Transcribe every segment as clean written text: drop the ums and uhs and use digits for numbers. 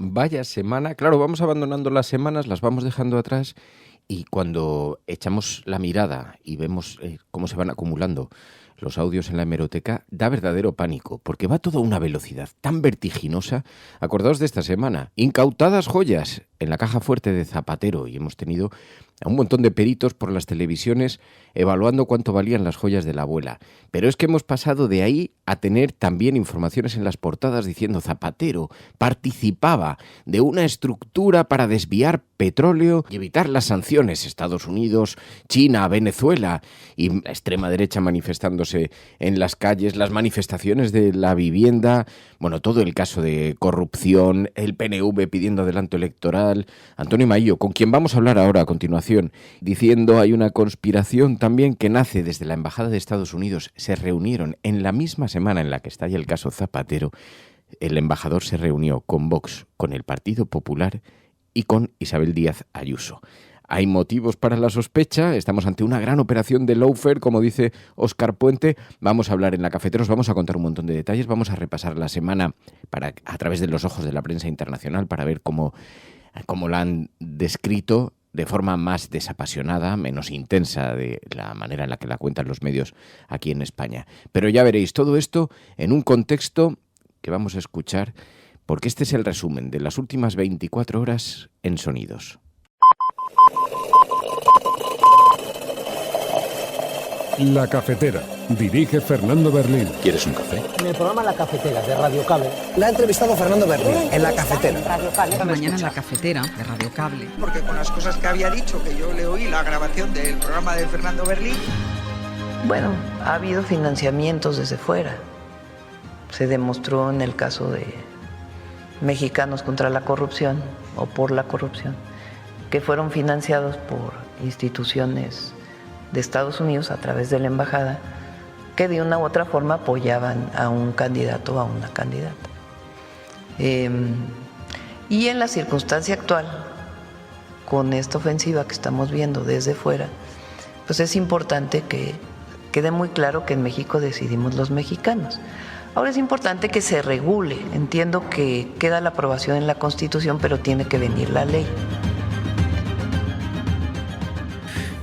Vaya semana. Claro, vamos abandonando las semanas, las vamos dejando atrás y cuando echamos la mirada y vemos cómo se van acumulando los audios en la hemeroteca, da verdadero pánico, porque va todo a una velocidad tan vertiginosa. Acordaos de esta semana, incautadas joyas en la caja fuerte de Zapatero, y hemos tenido a un montón de peritos por las televisiones evaluando cuánto valían las joyas de la abuela. Pero es que hemos pasado de ahí a tener también informaciones en las portadas diciendo Zapatero participaba de una estructura para desviar petróleo y evitar las sanciones. Estados Unidos, China, Venezuela y la extrema derecha manifestándose en las calles, las manifestaciones de la vivienda, bueno, todo el caso de corrupción, el PNV pidiendo adelanto electoral, Antonio Maillo, con quien vamos a hablar ahora a continuación, diciendo hay una conspiración también que nace desde la Embajada de Estados Unidos. Se reunieron en la misma semana en la que estalla el caso Zapatero. El embajador se reunió con Vox, con el Partido Popular y con Isabel Díaz Ayuso. Hay motivos para la sospecha, estamos ante una gran operación de lawfare, como dice Óscar Puente. Vamos a hablar en la cafetera, os vamos a contar un montón de detalles, vamos a repasar la semana a través de los ojos de la prensa internacional para ver cómo la han descrito de forma más desapasionada, menos intensa de la manera en la que la cuentan los medios aquí en España. Pero ya veréis, todo esto en un contexto que vamos a escuchar, porque este es el resumen de las últimas 24 horas en Sonidos. La Cafetera. Dirige Fernando Berlín. ¿Quieres un café? En el programa La Cafetera de Radio Cable. La ha entrevistado Fernando Berlín en La Cafetera. Mañana en La Cafetera de Radio Cable. Porque con las cosas que había dicho, que yo le oí la grabación del programa de Fernando Berlín. Bueno, ha habido financiamientos desde fuera. Se demostró en el caso de Mexicanos contra la Corrupción o por la corrupción, que fueron financiados por instituciones de Estados Unidos a través de la embajada, que de una u otra forma apoyaban a un candidato o a una candidata. Y en la circunstancia actual, con esta ofensiva que estamos viendo desde fuera, pues es importante que quede muy claro que en México decidimos los mexicanos. Ahora es importante que se regule. Entiendo que queda la aprobación en la Constitución, pero tiene que venir la ley.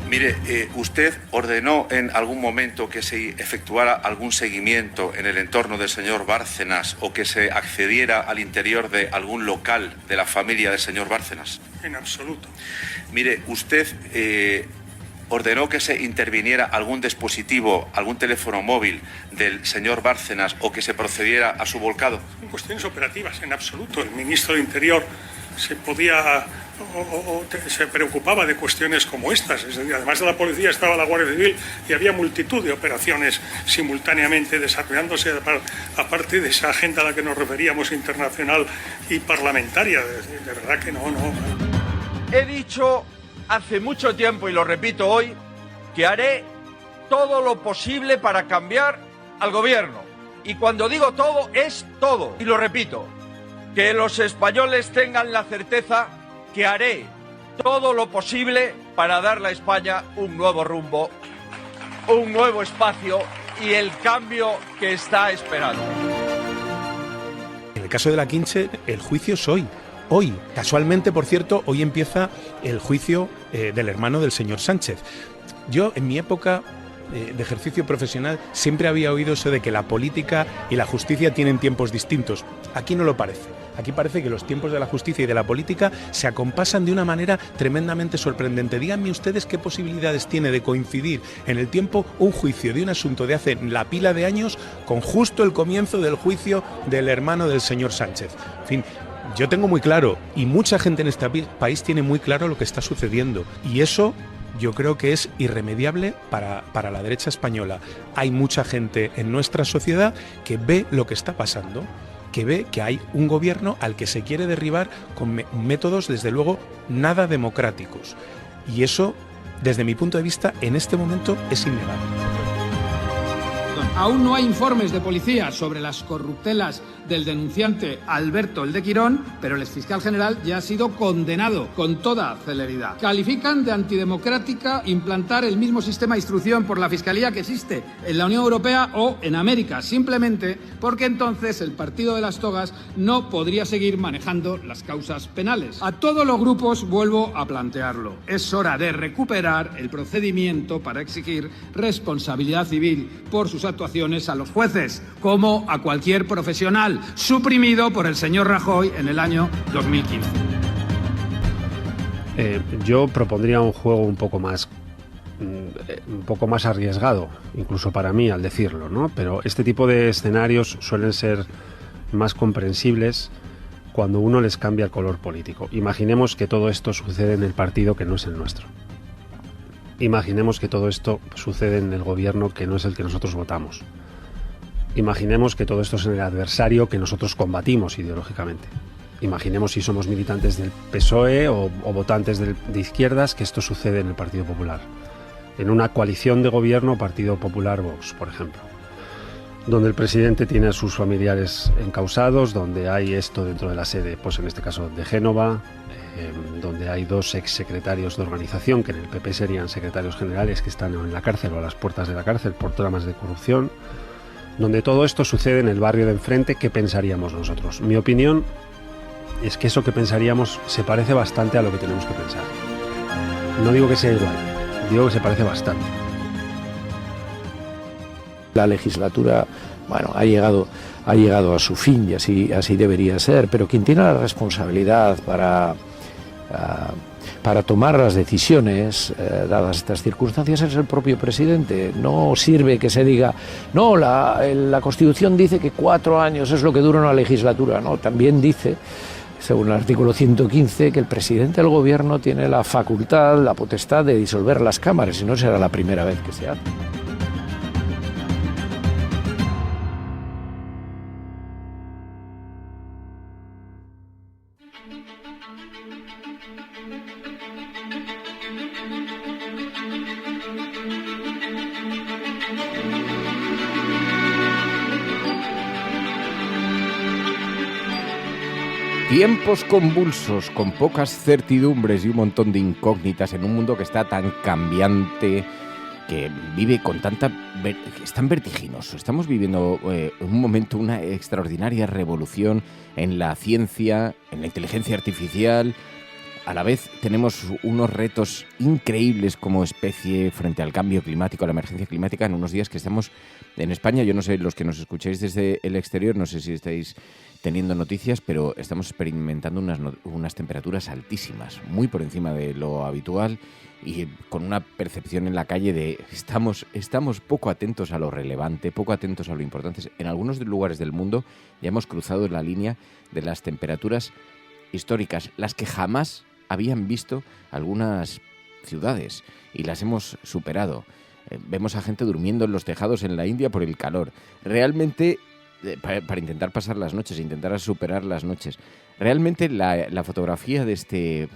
Mire, ¿usted ordenó en algún momento que se efectuara algún seguimiento en el entorno del señor Bárcenas o que se accediera al interior de algún local de la familia del señor Bárcenas? En absoluto. Mire, ¿usted ordenó que se interviniera algún dispositivo, algún teléfono móvil del señor Bárcenas o que se procediera a su volcado? En cuestiones operativas, en absoluto. El ministro de Interior se podía se preocupaba de cuestiones como estas. Es decir, además de la policía estaba la Guardia Civil y había multitud de operaciones simultáneamente desarrollándose, aparte de esa agenda a la que nos referíamos, internacional y parlamentaria. De verdad que no. He dicho hace mucho tiempo, y lo repito hoy, que haré todo lo posible para cambiar al gobierno. Y cuando digo todo, es todo. Y lo repito, que los españoles tengan la certeza que haré todo lo posible para darle a España un nuevo rumbo, un nuevo espacio y el cambio que está esperando. En el caso de la Quinche, el juicio es hoy. Hoy, casualmente, por cierto, hoy empieza el juicio del hermano del señor Sánchez. Yo, en mi época de ejercicio profesional, siempre había oído eso de que la política y la justicia tienen tiempos distintos. Aquí no lo parece. Aquí parece que los tiempos de la justicia y de la política se acompasan de una manera tremendamente sorprendente. Díganme ustedes qué posibilidades tiene de coincidir en el tiempo un juicio de un asunto de hace la pila de años con justo el comienzo del juicio del hermano del señor Sánchez. En fin, yo tengo muy claro, y mucha gente en este país tiene muy claro lo que está sucediendo, y eso yo creo que es irremediable para la derecha española. Hay mucha gente en nuestra sociedad que ve lo que está pasando, que ve que hay un gobierno al que se quiere derribar con métodos, desde luego, nada democráticos. Y eso, desde mi punto de vista, en este momento es innegable. Aún no hay informes de policía sobre las corruptelas del denunciante Alberto el de Quirón, pero el exfiscal general ya ha sido condenado con toda celeridad. Califican de antidemocrática implantar el mismo sistema de instrucción por la Fiscalía que existe en la Unión Europea o en América, simplemente porque entonces el Partido de las Togas no podría seguir manejando las causas penales. A todos los grupos vuelvo a plantearlo. Es hora de recuperar el procedimiento para exigir responsabilidad civil por sus actuaciones a los jueces, como a cualquier profesional, suprimido por el señor Rajoy en el año 2015. Yo propondría un juego un poco más arriesgado, incluso para mí al decirlo, ¿no? Pero este tipo de escenarios suelen ser más comprensibles cuando uno les cambia el color político. Imaginemos que todo esto sucede en el partido que no es el nuestro. Imaginemos que todo esto sucede en el gobierno que no es el que nosotros votamos. Imaginemos que todo esto es en el adversario que nosotros combatimos ideológicamente. Imaginemos si somos militantes del PSOE o votantes de izquierdas, que esto sucede en el Partido Popular. En una coalición de gobierno Partido Popular-Vox, por ejemplo. Donde el presidente tiene a sus familiares encausados, donde hay esto dentro de la sede, pues en este caso de Génova, donde hay 2 exsecretarios de organización, que en el PP serían secretarios generales, que están en la cárcel o a las puertas de la cárcel por tramas de corrupción, donde todo esto sucede en el barrio de enfrente. ¿Qué pensaríamos nosotros? Mi opinión es que eso que pensaríamos se parece bastante a lo que tenemos que pensar. No digo que sea igual, digo que se parece bastante. La legislatura, bueno, ha llegado a su fin y así debería ser, pero quien tiene la responsabilidad para tomar las decisiones, dadas estas circunstancias, es el propio presidente. No sirve que se diga, no, la Constitución dice que 4 años es lo que dura una legislatura. No, también dice, según el artículo 115, que el presidente del gobierno tiene la facultad, la potestad de disolver las cámaras, y no será la primera vez que se hace. Tiempos convulsos, con pocas certidumbres y un montón de incógnitas en un mundo que está tan cambiante, que vive con tanta... es tan vertiginoso. Estamos viviendo un momento, una extraordinaria revolución en la ciencia, en la inteligencia artificial. A la vez tenemos unos retos increíbles como especie frente al cambio climático, a la emergencia climática, en unos días que estamos en España. Yo no sé, los que nos escucháis desde el exterior, no sé si estáis teniendo noticias, pero estamos experimentando unas temperaturas altísimas, muy por encima de lo habitual, y con una percepción en la calle de estamos poco atentos a lo relevante, poco atentos a lo importante. En algunos lugares del mundo ya hemos cruzado la línea de las temperaturas históricas, las que jamás habían visto algunas ciudades, y las hemos superado. Vemos a gente durmiendo en los tejados en la India por el calor. Realmente, para intentar pasar las noches, intentar superar las noches. Realmente la fotografía de este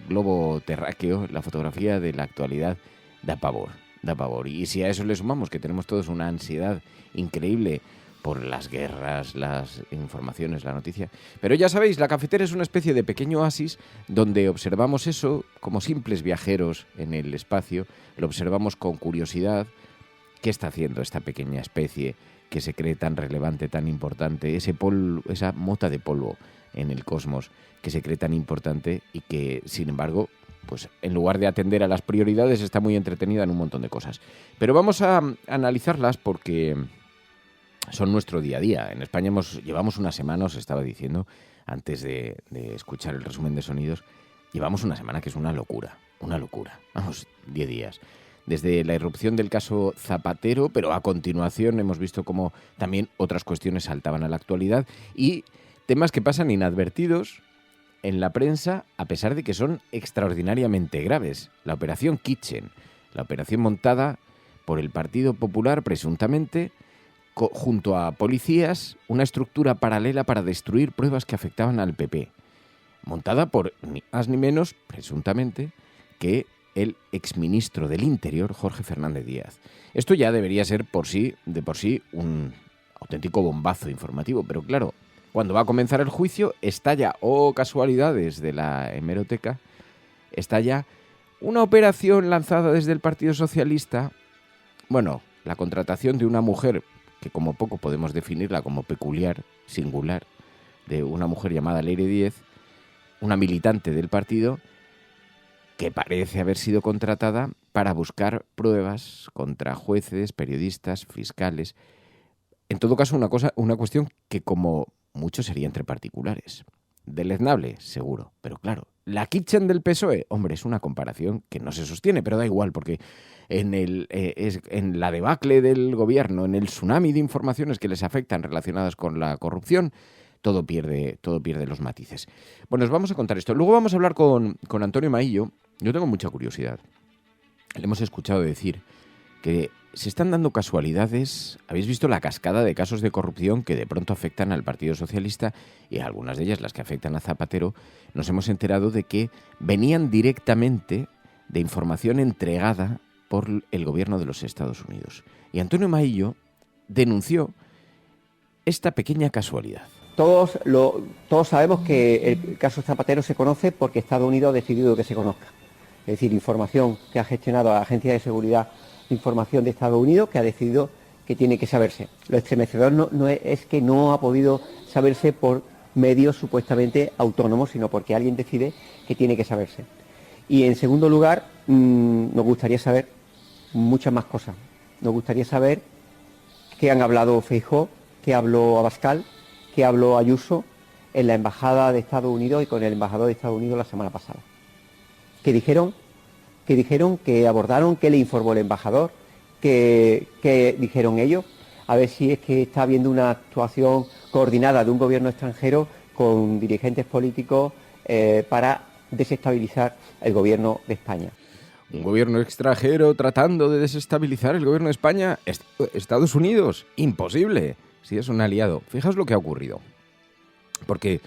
globo terráqueo, la fotografía de la actualidad, da pavor. Y si a eso le sumamos que tenemos todos una ansiedad increíble por las guerras, las informaciones, la noticia. Pero ya sabéis, la cafetera es una especie de pequeño oasis donde observamos eso como simples viajeros en el espacio, lo observamos con curiosidad. ¿Qué está haciendo esta pequeña especie que se cree tan relevante, tan importante, esa mota de polvo en el cosmos que se cree tan importante y que, sin embargo, pues en lugar de atender a las prioridades, está muy entretenida en un montón de cosas? Pero vamos a analizarlas porque son nuestro día a día. En España llevamos una semana, os estaba diciendo, antes de escuchar el resumen de sonidos, llevamos una semana que es una locura. Vamos, 10 días. Desde la irrupción del caso Zapatero, pero a continuación hemos visto cómo también otras cuestiones saltaban a la actualidad y temas que pasan inadvertidos en la prensa a pesar de que son extraordinariamente graves. La operación Kitchen, la operación montada por el Partido Popular presuntamente junto a policías, una estructura paralela para destruir pruebas que afectaban al PP, montada por ni más ni menos, presuntamente, que el exministro del Interior, Jorge Fernández Díaz. Esto ya debería ser de por sí un auténtico bombazo informativo, pero claro, cuando va a comenzar el juicio, estalla, casualidades de la hemeroteca, estalla una operación lanzada desde el Partido Socialista, bueno, la contratación de una mujer, que como poco podemos definirla como peculiar, singular, de una mujer llamada Leire Díez, una militante del partido, que parece haber sido contratada para buscar pruebas contra jueces, periodistas, fiscales. En todo caso, una cuestión que como mucho sería entre particulares. Deleznable, seguro, pero claro, la kitchen del PSOE, hombre, es una comparación que no se sostiene, pero da igual, porque en la debacle del gobierno, en el tsunami de informaciones que les afectan relacionadas con la corrupción, todo pierde los matices. Bueno, os vamos a contar esto. Luego vamos a hablar con Antonio Maillo. Yo tengo mucha curiosidad. Le hemos escuchado decir que se están dando casualidades. Habéis visto la cascada de casos de corrupción que de pronto afectan al Partido Socialista, y algunas de ellas, las que afectan a Zapatero, nos hemos enterado de que venían directamente de información entregada por el gobierno de los Estados Unidos. Y Antonio Maillo denunció esta pequeña casualidad. Todos sabemos que el caso Zapatero se conoce porque Estados Unidos ha decidido que se conozca. Es decir, información que ha gestionado la Agencia de Seguridad de Información de Estados Unidos, que ha decidido que tiene que saberse. Lo estremecedor no es que no ha podido saberse por medios supuestamente autónomos, sino porque alguien decide que tiene que saberse. Y en segundo lugar, nos gustaría saber muchas más cosas. Nos gustaría saber qué han hablado Feijóo, qué habló Abascal, qué habló Ayuso en la Embajada de Estados Unidos y con el embajador de Estados Unidos la semana pasada. ¿Qué dijeron? ¿Qué abordaron? ¿Qué le informó el embajador? ¿Qué dijeron ellos? A ver si es que está habiendo una actuación coordinada de un gobierno extranjero con dirigentes políticos para desestabilizar el gobierno de España. Un gobierno extranjero tratando de desestabilizar el gobierno de España. Estados Unidos, imposible. Si es un aliado. Fijaos lo que ha ocurrido. Porque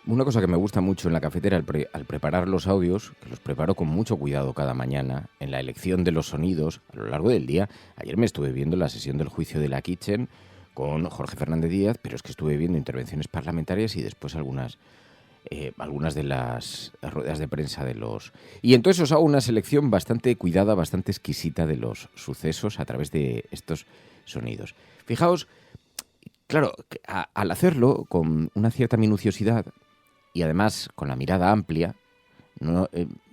una cosa que me gusta mucho en la cafetera al preparar los audios, que los preparo con mucho cuidado cada mañana, en la elección de los sonidos a lo largo del día. Ayer me estuve viendo la sesión del juicio de la Kitchen con Jorge Fernández Díaz, pero es que estuve viendo intervenciones parlamentarias y después algunas de las ruedas de prensa de los... Y entonces os hago una selección bastante cuidada, bastante exquisita de los sucesos a través de estos sonidos. Fijaos, claro, al hacerlo con una cierta minuciosidad y además con la mirada amplia,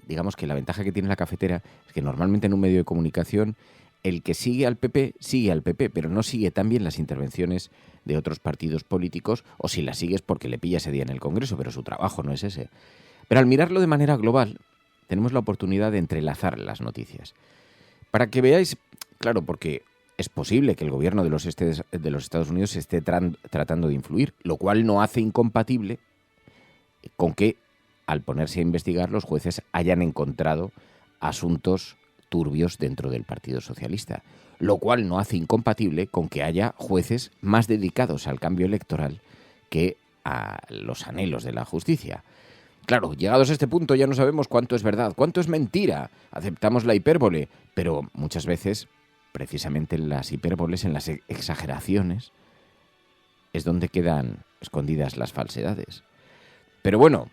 digamos que la ventaja que tiene la cafetera es que normalmente en un medio de comunicación el que sigue al PP, pero no sigue tan bien las intervenciones de otros partidos políticos, o si las sigues porque le pilla ese día en el Congreso, pero su trabajo no es ese. Pero al mirarlo de manera global, tenemos la oportunidad de entrelazar las noticias. Para que veáis, claro, porque es posible que el gobierno de los Estados Unidos esté tratando de influir, lo cual no hace incompatible con que, al ponerse a investigar, los jueces hayan encontrado asuntos turbios dentro del Partido Socialista, lo cual no hace incompatible con que haya jueces más dedicados al cambio electoral que a los anhelos de la justicia. Claro, llegados a este punto ya no sabemos cuánto es verdad, cuánto es mentira, aceptamos la hipérbole, pero muchas veces, precisamente en las hipérboles, en las exageraciones, es donde quedan escondidas las falsedades. Pero bueno,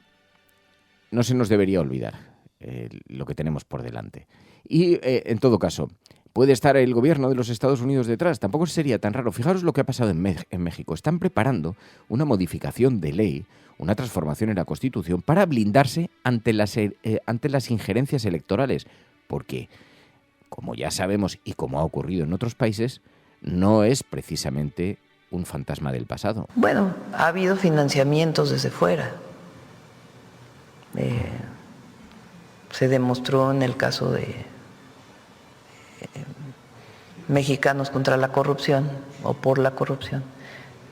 no se nos debería olvidar lo que tenemos por delante. Y, en todo caso, ¿puede estar el gobierno de los Estados Unidos detrás? Tampoco sería tan raro. Fijaros lo que ha pasado en México. Están preparando una modificación de ley, una transformación en la Constitución para blindarse ante las injerencias electorales. Porque, como ya sabemos y como ha ocurrido en otros países, no es precisamente un fantasma del pasado. Bueno, ha habido financiamientos desde fuera. Se demostró en el caso de Mexicanos contra la Corrupción o por la corrupción,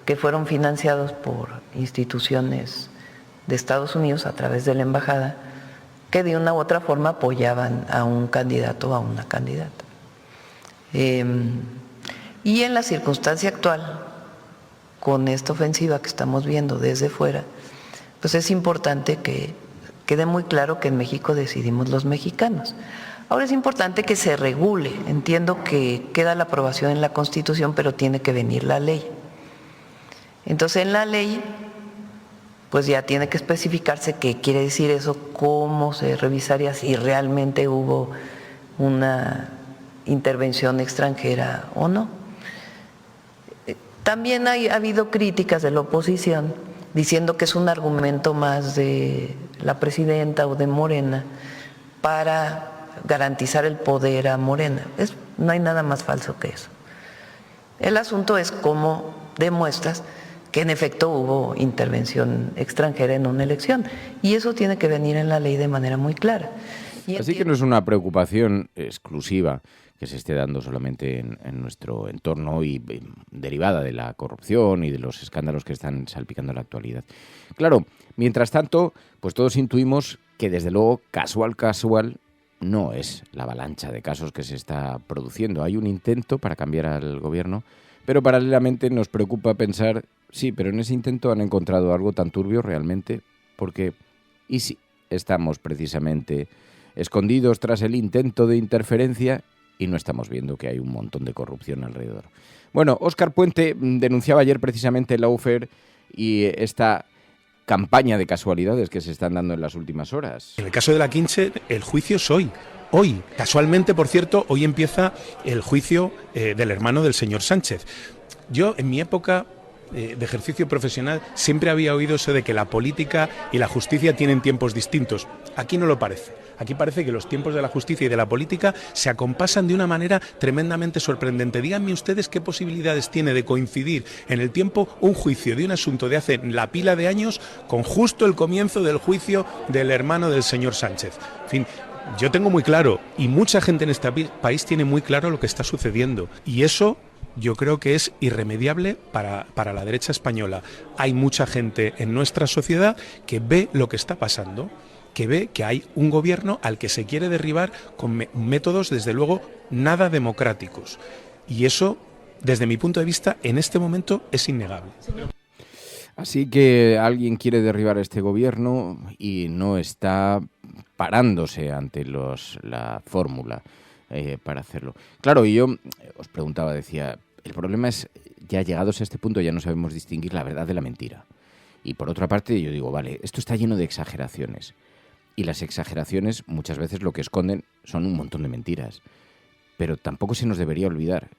que fueron financiados por instituciones de Estados Unidos a través de la embajada, que de una u otra forma apoyaban a un candidato o a una candidata. Y en la circunstancia actual, con esta ofensiva que estamos viendo desde fuera, pues es importante que quede muy claro que en México decidimos los mexicanos. Ahora es importante que se regule. Entiendo que queda la aprobación en la Constitución, pero tiene que venir la ley. Entonces, en la ley, pues ya tiene que especificarse qué quiere decir eso, cómo se revisaría si realmente hubo una intervención extranjera o no. También ha habido críticas de la oposición diciendo que es un argumento más de la presidenta o de Morena para garantizar el poder a Morena. No hay nada más falso que eso. El asunto es cómo demuestras que en efecto hubo intervención extranjera en una elección, y eso tiene que venir en la ley de manera muy clara. Así que no es una preocupación exclusiva que se esté dando solamente en nuestro entorno y derivada de la corrupción y de los escándalos que están salpicando la actualidad. Claro, mientras tanto, pues todos intuimos que desde luego casual no es la avalancha de casos que se está produciendo. Hay un intento para cambiar al gobierno, pero paralelamente nos preocupa pensar, sí, pero en ese intento han encontrado algo tan turbio realmente, porque, ¿y si estamos precisamente escondidos tras el intento de interferencia y no estamos viendo que hay un montón de corrupción alrededor? Bueno, Óscar Puente denunciaba ayer precisamente el lawfare y esta campaña de casualidades que se están dando en las últimas horas. En el caso de la Quinche, el juicio es hoy. Hoy, casualmente, por cierto, hoy empieza el juicio del hermano del señor Sánchez. Yo, en mi época de ejercicio profesional, siempre había oído eso de que la política y la justicia tienen tiempos distintos. Aquí no lo parece. Aquí parece que los tiempos de la justicia y de la política se acompasan de una manera tremendamente sorprendente. Díganme ustedes qué posibilidades tiene de coincidir en el tiempo un juicio de un asunto de hace la pila de años con justo el comienzo del juicio del hermano del señor Sánchez. En fin, yo tengo muy claro, y mucha gente en este país tiene muy claro lo que está sucediendo. Y eso yo creo que es irremediable para la derecha española. Hay mucha gente en nuestra sociedad que ve lo que está pasando, que ve que hay un gobierno al que se quiere derribar con métodos, desde luego, nada democráticos. Y eso, desde mi punto de vista, en este momento es innegable. Así que alguien quiere derribar este gobierno y no está parándose ante la fórmula para hacerlo. Claro, y yo os preguntaba, decía, el problema es, ya llegados a este punto ya no sabemos distinguir la verdad de la mentira. Y por otra parte yo digo, vale, esto está lleno de exageraciones. Y las exageraciones muchas veces lo que esconden son un montón de mentiras. Pero tampoco se nos debería olvidar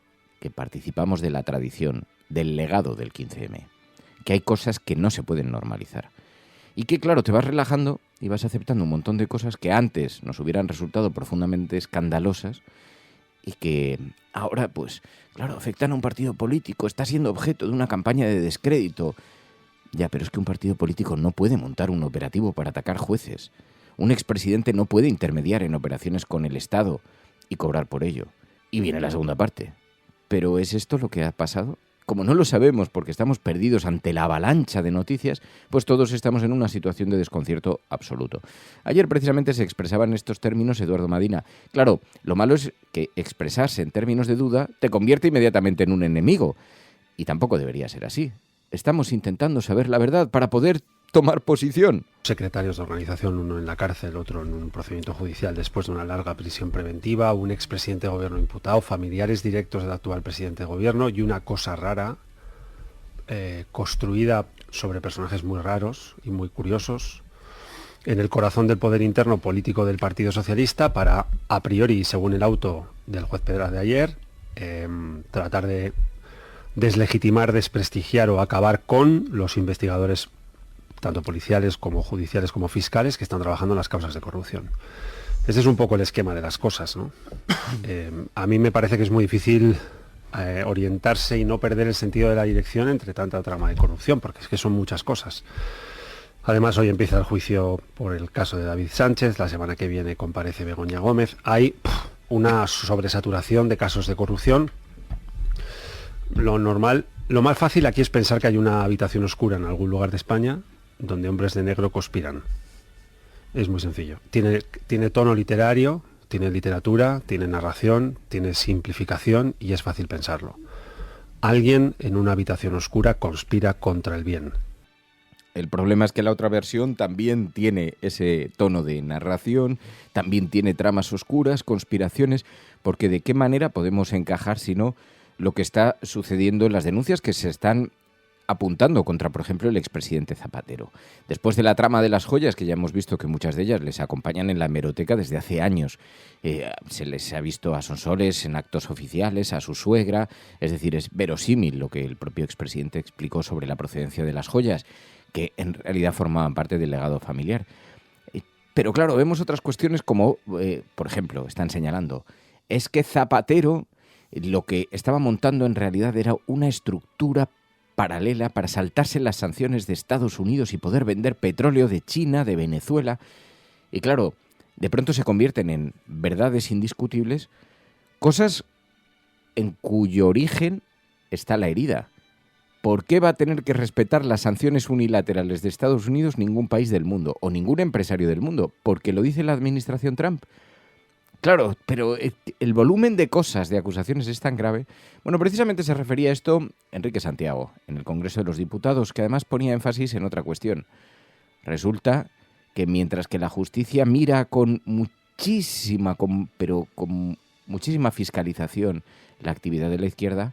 que participamos de la tradición, del legado del 15M. Que hay cosas que no se pueden normalizar. Y que, claro, te vas relajando y vas aceptando un montón de cosas que antes nos hubieran resultado profundamente escandalosas y que ahora, pues, claro, afectan a un partido político, está siendo objeto de una campaña de descrédito. Ya, pero es que un partido político no puede montar un operativo para atacar jueces. Un expresidente no puede intermediar en operaciones con el Estado y cobrar por ello. Y viene la segunda parte. ¿Pero es esto lo que ha pasado? Como no lo sabemos porque estamos perdidos ante la avalancha de noticias, pues todos estamos en una situación de desconcierto absoluto. Ayer precisamente se expresaba en estos términos Eduardo Madina. Claro, lo malo es que expresarse en términos de duda te convierte inmediatamente en un enemigo. Y tampoco debería ser así. Estamos intentando saber la verdad para poder tomar posición. Secretarios de organización, uno en la cárcel, otro en un procedimiento judicial después de una larga prisión preventiva, un expresidente de gobierno imputado, familiares directos del actual presidente de gobierno y una cosa rara construida sobre personajes muy raros y muy curiosos en el corazón del poder interno político del Partido Socialista para, a priori, según el auto del juez Pedraz de ayer, tratar de deslegitimar, desprestigiar o acabar con los investigadores tanto policiales como judiciales como fiscales que están trabajando en las causas de corrupción. Ese es un poco el esquema de las cosas, ¿no? A mí me parece que es muy difícil orientarse y no perder el sentido de la dirección entre tanta trama de corrupción, porque es que son muchas cosas. Además, hoy empieza el juicio por el caso de David Sánchez, la semana que viene comparece Begoña Gómez. Hay una sobresaturación de casos de corrupción. Lo más fácil aquí es pensar que hay una habitación oscura en algún lugar de España donde hombres de negro conspiran. Es muy sencillo. Tiene tono literario, tiene literatura, tiene narración, tiene simplificación y es fácil pensarlo. Alguien en una habitación oscura conspira contra el bien. El problema es que la otra versión también tiene ese tono de narración, también tiene tramas oscuras, conspiraciones, porque ¿de qué manera podemos encajar si no lo que está sucediendo en las denuncias que se están apuntando contra, por ejemplo, el expresidente Zapatero? Después de la trama de las joyas, que ya hemos visto que muchas de ellas les acompañan en la hemeroteca desde hace años, se les ha visto a Sonsoles en actos oficiales, a su suegra, es decir, es verosímil lo que el propio expresidente explicó sobre la procedencia de las joyas, que en realidad formaban parte del legado familiar. Pero claro, vemos otras cuestiones como, por ejemplo, están señalando, es que Zapatero lo que estaba montando en realidad era una estructura paralela para saltarse las sanciones de Estados Unidos y poder vender petróleo de China, de Venezuela. Y claro, de pronto se convierten en verdades indiscutibles, cosas en cuyo origen está la herida. ¿Por qué va a tener que respetar las sanciones unilaterales de Estados Unidos ningún país del mundo o ningún empresario del mundo? ¿Porque lo dice la administración Trump? Claro, pero el volumen de cosas, de acusaciones es tan grave. Bueno, precisamente se refería a esto Enrique Santiago, en el Congreso de los Diputados, que además ponía énfasis en otra cuestión. Resulta que mientras que la justicia mira con muchísima fiscalización la actividad de la izquierda,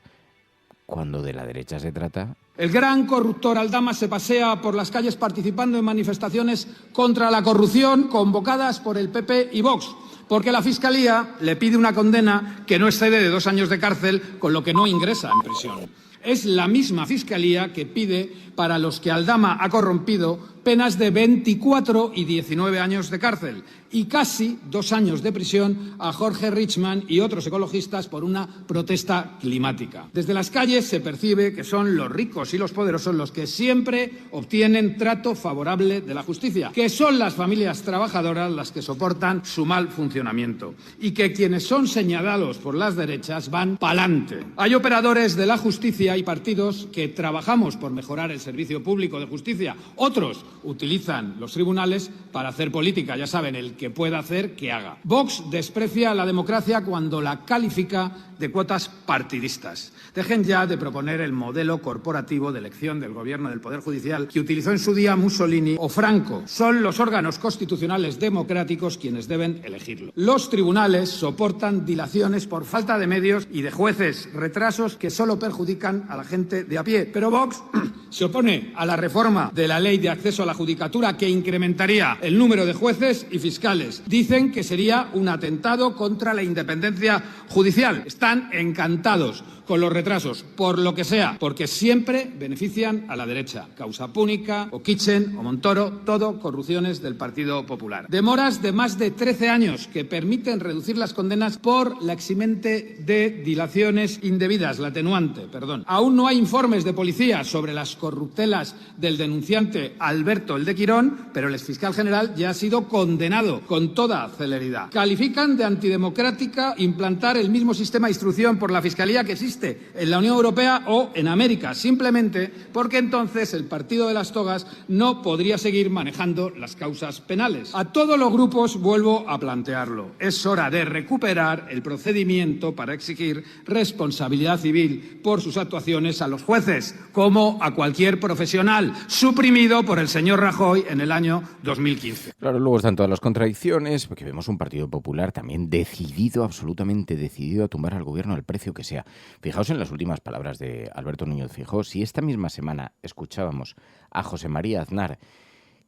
cuando de la derecha se trata... El gran corruptor Aldama se pasea por las calles participando en manifestaciones contra la corrupción convocadas por el PP y Vox, porque la Fiscalía le pide una condena que no excede de 2 años de cárcel, con lo que no ingresa en prisión. Es la misma Fiscalía que pide para los que Aldama ha corrompido penas de 24 y 19 años de cárcel y casi 2 años de prisión a Jorge Richman y otros ecologistas por una protesta climática. Desde las calles se percibe que son los ricos y los poderosos los que siempre obtienen trato favorable de la justicia, que son las familias trabajadoras las que soportan su mal funcionamiento y que quienes son señalados por las derechas van pa'lante. Hay operadores de la justicia y partidos que trabajamos por mejorar el servicio público de justicia. Otros utilizan los tribunales para hacer política. Ya saben, el que pueda hacer, que haga. Vox desprecia la democracia cuando la califica de cuotas partidistas. Dejen ya de proponer el modelo corporativo de elección del gobierno del Poder Judicial que utilizó en su día Mussolini o Franco. Son los órganos constitucionales democráticos quienes deben elegirlo. Los tribunales soportan dilaciones por falta de medios y de jueces, retrasos que solo perjudican a la gente de a pie. Pero Vox se opone a la reforma de la Ley de Acceso a la Judicatura que incrementaría el número de jueces y fiscales. Dicen que sería un atentado contra la independencia judicial. Están encantados con los retrasos, por lo que sea, porque siempre benefician a la derecha. Causa Púnica, o Kitchen, o Montoro, todo corrupciones del Partido Popular. Demoras de más de 13 años que permiten reducir las condenas por la eximente de dilaciones indebidas, la atenuante, perdón. Aún no hay informes de policía sobre las corruptelas del denunciante Alberto el de Quirón, pero el exfiscal general ya ha sido condenado con toda celeridad. Califican de antidemocrática implantar el mismo sistema de instrucción por la Fiscalía que existe en la Unión Europea o en América, simplemente porque entonces el partido de las togas no podría seguir manejando las causas penales. A todos los grupos vuelvo a plantearlo. Es hora de recuperar el procedimiento para exigir responsabilidad civil por sus actuaciones a los jueces, como a cualquier profesional, suprimido por el señor Rajoy en el año 2015. Claro, luego están todas las contradicciones, porque vemos un Partido Popular también decidido, absolutamente decidido a tumbar al gobierno al precio que sea. Fijaos en las últimas palabras de Alberto Núñez Feijóo. Si esta misma semana escuchábamos a José María Aznar,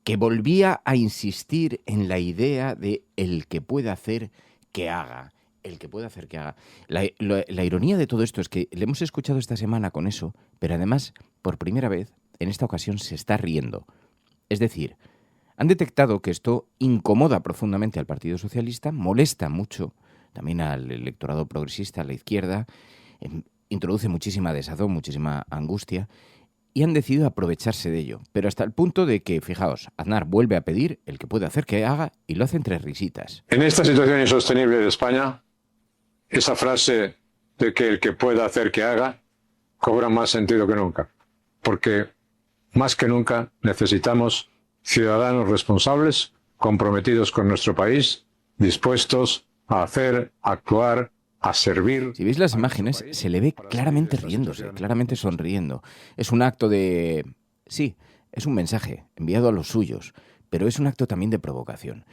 que volvía a insistir en la idea de el que puede hacer que haga, el que puede hacer que haga. La ironía de todo esto es que le hemos escuchado esta semana con eso, pero además, por primera vez, en esta ocasión se está riendo. Es decir, han detectado que esto incomoda profundamente al Partido Socialista, molesta mucho también al electorado progresista, a la izquierda, introduce muchísima desazón, muchísima angustia, y han decidido aprovecharse de ello. Pero hasta el punto de que, fijaos, Aznar vuelve a pedir el que puede hacer que haga y lo hace entre risitas. En esta situación insostenible de España, esa frase de que el que pueda hacer que haga cobra más sentido que nunca. Porque más que nunca necesitamos ciudadanos responsables, comprometidos con nuestro país, dispuestos a hacer, a actuar, a servir. Si veis las imágenes, se le ve claramente riéndose, claramente sonriendo. Es un acto de... sí, Es un mensaje enviado a los suyos, pero es un acto también de provocación.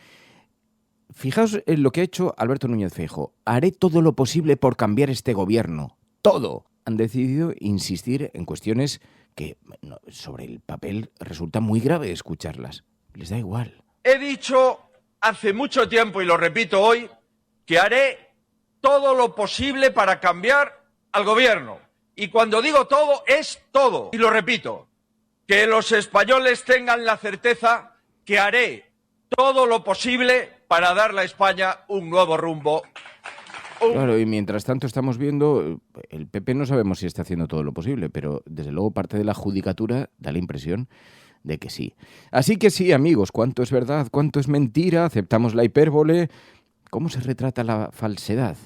Fijaos en lo que ha hecho Alberto Núñez Feijóo. Haré todo lo posible por cambiar este gobierno. ¡Todo! Han decidido insistir en cuestiones que sobre el papel resulta muy grave escucharlas. Les da igual. He dicho hace mucho tiempo, y lo repito hoy, que haré todo lo posible para cambiar al gobierno. Y cuando digo todo, es todo. Y lo repito, que los españoles tengan la certeza que haré todo lo posible para darle a España un nuevo rumbo. Claro, y mientras tanto estamos viendo, el PP no sabemos si está haciendo todo lo posible, pero desde luego parte de la judicatura da la impresión de que sí. Así que sí, amigos, ¿cuánto es verdad? ¿Cuánto es mentira? ¿Aceptamos la hipérbole? ¿Cómo se retrata la falsedad?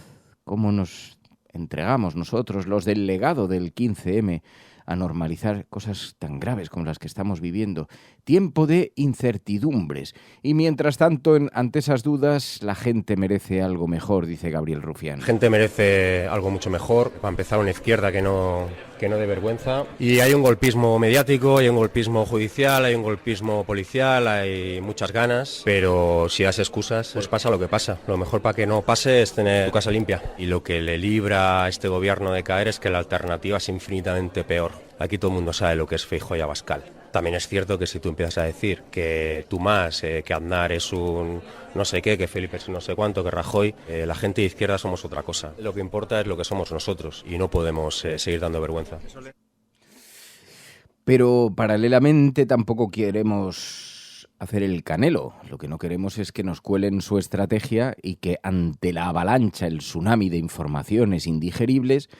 ¿Cómo nos entregamos nosotros, los del legado del 15M, a normalizar cosas tan graves como las que estamos viviendo? Tiempo de incertidumbres. Y mientras tanto, ante esas dudas, la gente merece algo mejor, dice Gabriel Rufián. La gente merece algo mucho mejor. Para empezar, una izquierda que no dé vergüenza. Y hay un golpismo mediático, hay un golpismo judicial, hay un golpismo policial, hay muchas ganas, pero si das excusas, pues pasa lo que pasa. Lo mejor para que no pase es tener tu casa limpia. Y lo que le libra a este gobierno de caer es que la alternativa es infinitamente peor. Aquí todo el mundo sabe lo que es Feijóo y Abascal. También es cierto que si tú empiezas a decir que tú más, que Aznar es un no sé qué, que Felipe es no sé cuánto, que Rajoy, la gente de izquierda somos otra cosa. Lo que importa es lo que somos nosotros y no podemos seguir dando vergüenza. Pero paralelamente tampoco queremos hacer el Canelo. Lo que no queremos es que nos cuelen su estrategia y que ante la avalancha, el tsunami de informaciones indigeribles,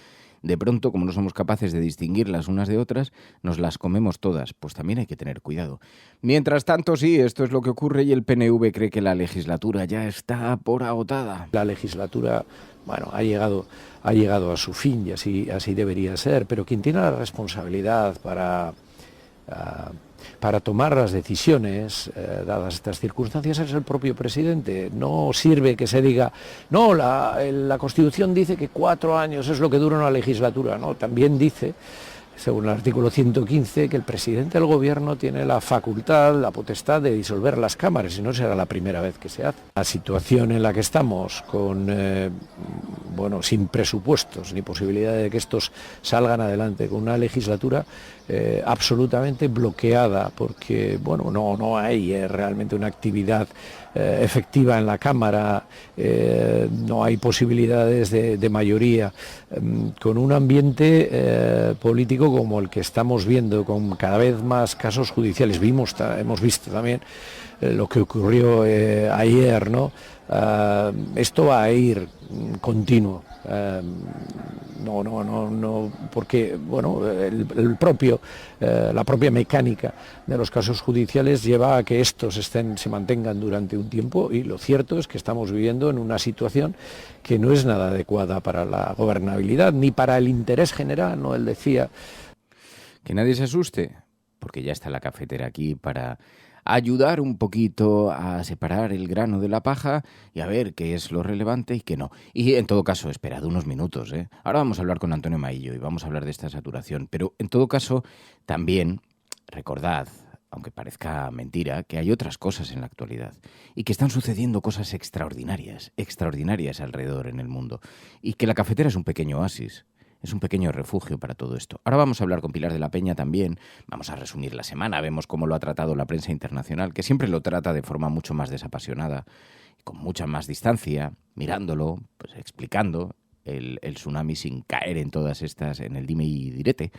de pronto, como no somos capaces de distinguirlas unas de otras, nos las comemos todas. Pues también hay que tener cuidado. Mientras tanto, sí, esto es lo que ocurre y el PNV cree que la legislatura ya está por agotada. La legislatura, bueno, ha llegado a su fin y así debería ser, pero quien tiene la responsabilidad para tomar las decisiones, dadas estas circunstancias, es el propio presidente. No sirve que se diga, no, la Constitución dice que 4 años es lo que dura una legislatura, no, también dice, según el artículo 115, que el presidente del gobierno tiene la facultad, la potestad de disolver las cámaras, y no será la primera vez que se hace. La situación en la que estamos, sin presupuestos ni posibilidad de que estos salgan adelante, con una legislatura absolutamente bloqueada, porque no hay realmente una actividad efectiva en la Cámara, no hay posibilidades de mayoría, con un ambiente político como el que estamos viendo, con cada vez más casos judiciales. Hemos visto también lo que ocurrió ayer, ¿no? Esto va a ir continuo. Porque la propia mecánica de los casos judiciales lleva a que estos se mantengan durante un tiempo, y lo cierto es que estamos viviendo en una situación que no es nada adecuada para la gobernabilidad ni para el interés general, ¿no? Él decía que nadie se asuste, porque ya está la cafetera aquí para ayudar un poquito a separar el grano de la paja y a ver qué es lo relevante y qué no. Y en todo caso, esperad unos minutos, ¿eh? Ahora vamos a hablar con Antonio Maillo y vamos a hablar de esta saturación. Pero en todo caso, también recordad, aunque parezca mentira, que hay otras cosas en la actualidad y que están sucediendo cosas extraordinarias alrededor en el mundo, y que la cafetera es un pequeño oasis. Es un pequeño refugio para todo esto. Ahora vamos a hablar con Pilar de la Peña también. Vamos a resumir la semana. Vemos cómo lo ha tratado la prensa internacional, que siempre lo trata de forma mucho más desapasionada, con mucha más distancia, mirándolo, pues explicando el tsunami sin caer en todas estas, en el dime y direte.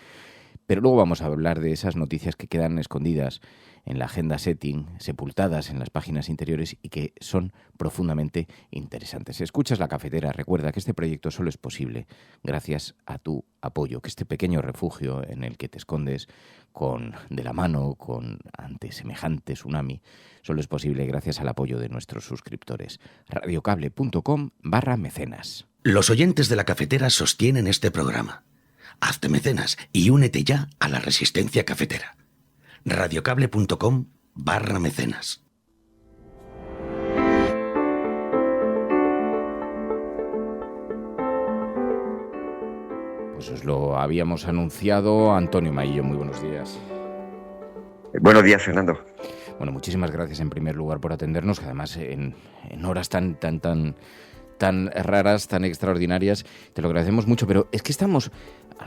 Pero luego vamos a hablar de esas noticias que quedan escondidas en la agenda setting, sepultadas en las páginas interiores y que son profundamente interesantes. Escuchas La Cafetera, recuerda que este proyecto solo es posible gracias a tu apoyo, que este pequeño refugio en el que te escondes de la mano ante semejante tsunami solo es posible gracias al apoyo de nuestros suscriptores. radiocable.com/mecenas. Los oyentes de La Cafetera sostienen este programa. Hazte mecenas y únete ya a la resistencia cafetera. radiocable.com/mecenas. Pues os lo habíamos anunciado. Antonio Maillo, muy buenos días. Buenos días, Fernando. Bueno, muchísimas gracias en primer lugar por atendernos, que además en horas tan raras, tan extraordinarias, te lo agradecemos mucho, pero es que estamos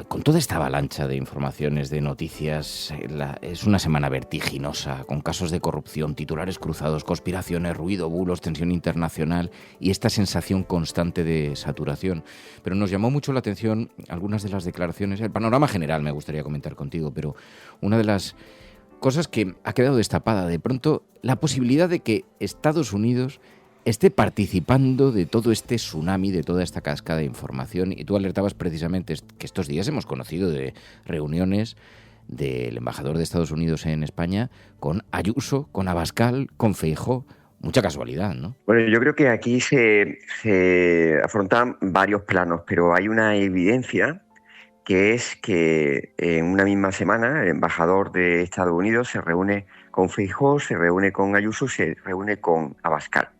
con toda esta avalancha de informaciones, de noticias. Es una semana vertiginosa, con casos de corrupción, titulares cruzados, conspiraciones, ruido, bulos, tensión internacional y esta sensación constante de saturación. Pero nos llamó mucho la atención algunas de las declaraciones. El panorama general me gustaría comentar contigo, pero una de las cosas que ha quedado destapada de pronto, la posibilidad de que Estados Unidos esté participando de todo este tsunami, de toda esta cascada de información. Y tú alertabas precisamente que estos días hemos conocido de reuniones del embajador de Estados Unidos en España con Ayuso, con Abascal, con Feijóo. Mucha casualidad, ¿no? Bueno, yo creo que aquí se afrontan varios planos, pero hay una evidencia que es que en una misma semana el embajador de Estados Unidos se reúne con Feijóo, se reúne con Ayuso, se reúne con Abascal.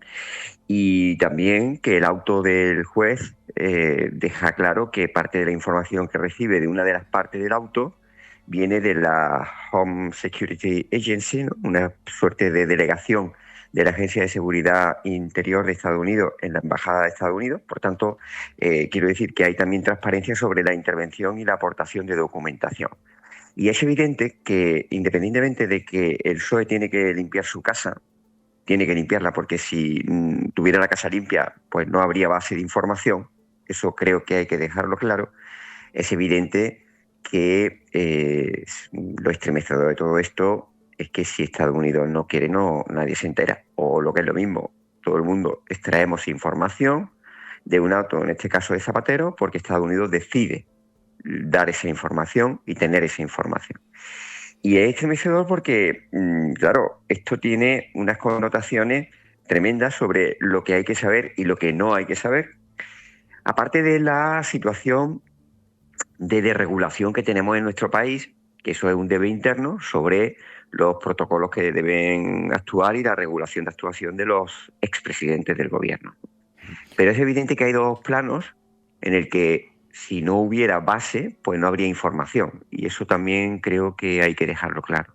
Y también que el auto del juez deja claro que parte de la información que recibe de una de las partes del auto viene de la Home Security Agency, ¿no? Una suerte de delegación de la Agencia de Seguridad Interior de Estados Unidos en la Embajada de Estados Unidos. Por tanto, quiero decir que hay también transparencia sobre la intervención y la aportación de documentación. Y es evidente que, independientemente de que el PSOE tiene que limpiar su casa, tiene que limpiarla, porque si tuviera la casa limpia, pues no habría base de información. Eso creo que hay que dejarlo claro. Es evidente que lo estremecedor de todo esto es que si Estados Unidos no quiere, nadie se entera. O lo que es lo mismo, todo el mundo extraemos información de un auto, en este caso de Zapatero, porque Estados Unidos decide dar esa información y tener esa información. Y es estremecedor porque, claro, esto tiene unas connotaciones tremendas sobre lo que hay que saber y lo que no hay que saber. Aparte de la situación de desregulación que tenemos en nuestro país, que eso es un debate interno sobre los protocolos que deben actuar y la regulación de actuación de los expresidentes del gobierno. Pero es evidente que hay dos planos en el que si no hubiera base, pues no habría información. Y eso también creo que hay que dejarlo claro.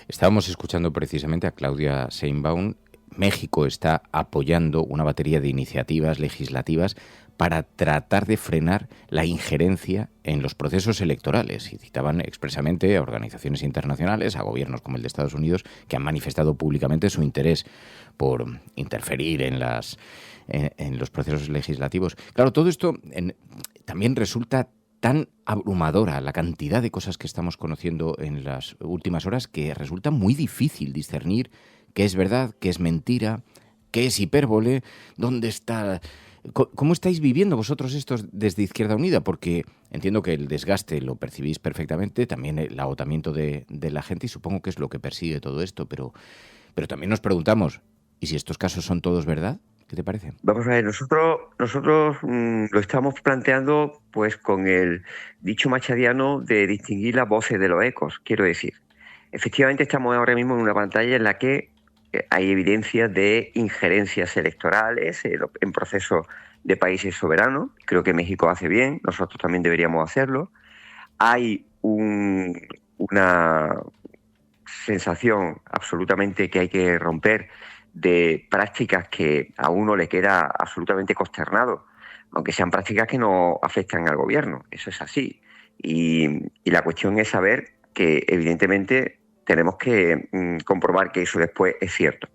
Estábamos escuchando precisamente a Claudia Sheinbaum. México está apoyando una batería de iniciativas legislativas para tratar de frenar la injerencia en los procesos electorales. Y citaban expresamente a organizaciones internacionales, a gobiernos como el de Estados Unidos, que han manifestado públicamente su interés por interferir en los procesos legislativos. Claro, todo esto también resulta tan abrumadora la cantidad de cosas que estamos conociendo en las últimas horas que resulta muy difícil discernir qué es verdad, qué es mentira, qué es hipérbole, dónde está. ¿Cómo estáis viviendo vosotros esto desde Izquierda Unida? Porque entiendo que el desgaste lo percibís perfectamente, también el agotamiento de la gente, y supongo que es lo que persigue todo esto, pero también nos preguntamos, ¿y si estos casos son todos verdad? ¿Qué te parece? Vamos a ver, nosotros lo estamos planteando pues con el dicho machadiano de distinguir las voces de los ecos. Quiero decir, efectivamente estamos ahora mismo en una pantalla en la que hay evidencia de injerencias electorales en procesos de países soberanos. Creo que México hace bien, nosotros también deberíamos hacerlo. Hay una sensación absolutamente que hay que romper de prácticas que a uno le queda absolutamente consternado, aunque sean prácticas que no afectan al gobierno. Eso es así. Y la cuestión es saber que, evidentemente, tenemos que comprobar que eso después es cierto.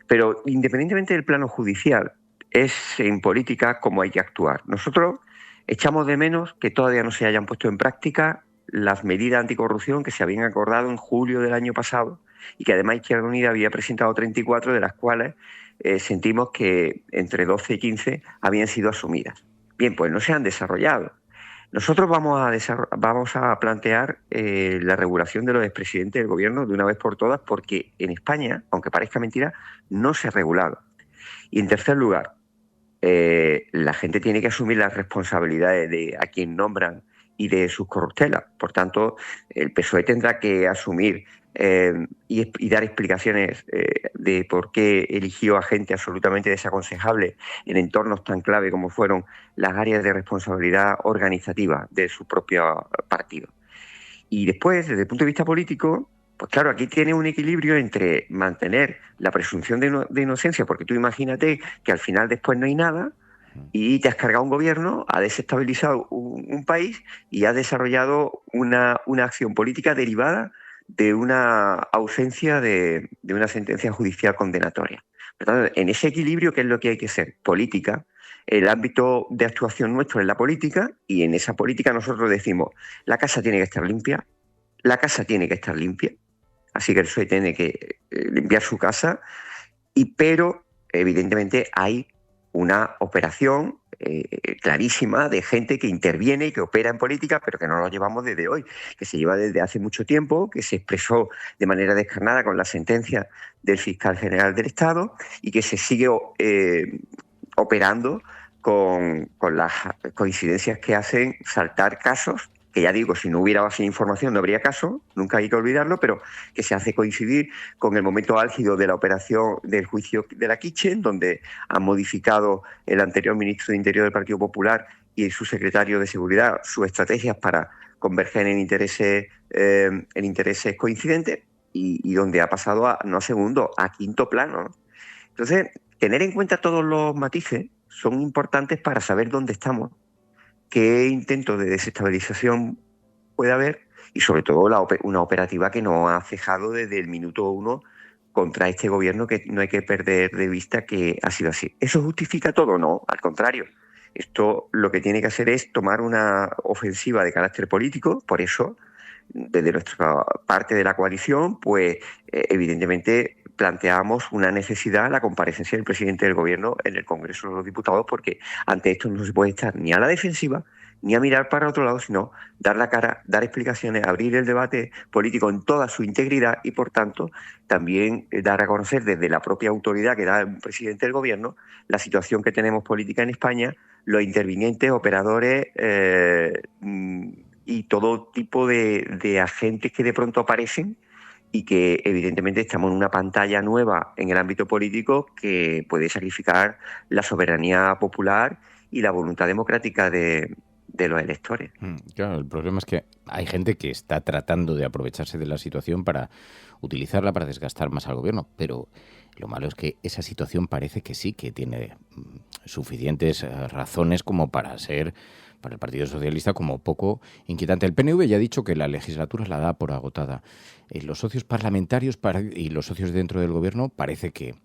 Pero independientemente del plano judicial, es en política como hay que actuar. Nosotros echamos de menos que todavía no se hayan puesto en práctica las medidas anticorrupción que se habían acordado en julio del año pasado y que además Izquierda Unida había presentado 34, de las cuales sentimos que entre 12 y 15 habían sido asumidas. Bien, pues no se han desarrollado. Nosotros vamos a plantear la regulación de los expresidentes del gobierno de una vez por todas, porque en España, aunque parezca mentira, no se ha regulado. Y en tercer lugar, la gente tiene que asumir las responsabilidades de a quien nombran y de sus corruptelas. Por tanto, el PSOE tendrá que asumir y dar explicaciones de por qué eligió a gente absolutamente desaconsejable en entornos tan clave como fueron las áreas de responsabilidad organizativa de su propio partido. Y después, desde el punto de vista político, Pues claro, aquí tiene un equilibrio entre mantener la presunción de inocencia, porque tú imagínate que al final después no hay nada y te has cargado un gobierno, ha desestabilizado un país y has desarrollado una acción política derivada de una ausencia de una sentencia judicial condenatoria. Por tanto, en ese equilibrio, ¿qué es lo que hay que hacer? Política. El ámbito de actuación nuestro es la política y en esa política nosotros decimos, la casa tiene que estar limpia, así que el PSOE tiene que limpiar su casa, pero evidentemente hay una operación clarísima de gente que interviene y que opera en política, pero que no lo llevamos desde hoy, que se lleva desde hace mucho tiempo, que se expresó de manera descarnada con la sentencia del fiscal general del Estado y que se sigue operando con las coincidencias que hacen saltar casos, que ya digo, si no hubiera base de información no habría caso, nunca hay que olvidarlo, pero que se hace coincidir con el momento álgido de la operación del juicio de la Kitchen, donde han modificado el anterior ministro de Interior del Partido Popular y su secretario de Seguridad sus estrategias para converger en intereses coincidentes y donde ha pasado no a segundo, a quinto plano, ¿no? Entonces, tener en cuenta todos los matices son importantes para saber dónde estamos, qué intento de desestabilización puede haber y sobre todo una operativa que no ha cejado desde el minuto 1 contra este gobierno, que no hay que perder de vista que ha sido así. ¿Eso justifica todo? No, al contrario. Esto lo que tiene que hacer es tomar una ofensiva de carácter político. Por eso, desde nuestra parte de la coalición, pues evidentemente planteamos una necesidad, la comparecencia del presidente del Gobierno en el Congreso de los Diputados, porque ante esto no se puede estar ni a la defensiva ni a mirar para otro lado, sino dar la cara, dar explicaciones, abrir el debate político en toda su integridad y, por tanto, también dar a conocer desde la propia autoridad que da el presidente del Gobierno la situación que tenemos política en España, los intervinientes, operadores y todo tipo de agentes que de pronto aparecen y que evidentemente estamos en una pantalla nueva en el ámbito político que puede sacrificar la soberanía popular y la voluntad democrática de los electores. Claro, el problema es que hay gente que está tratando de aprovecharse de la situación para utilizarla para desgastar más al gobierno, pero lo malo es que esa situación parece que sí, que tiene suficientes razones como para ser, para el Partido Socialista, como poco inquietante. El PNV ya ha dicho que la legislatura la da por agotada. Los socios parlamentarios y los socios dentro del gobierno parece que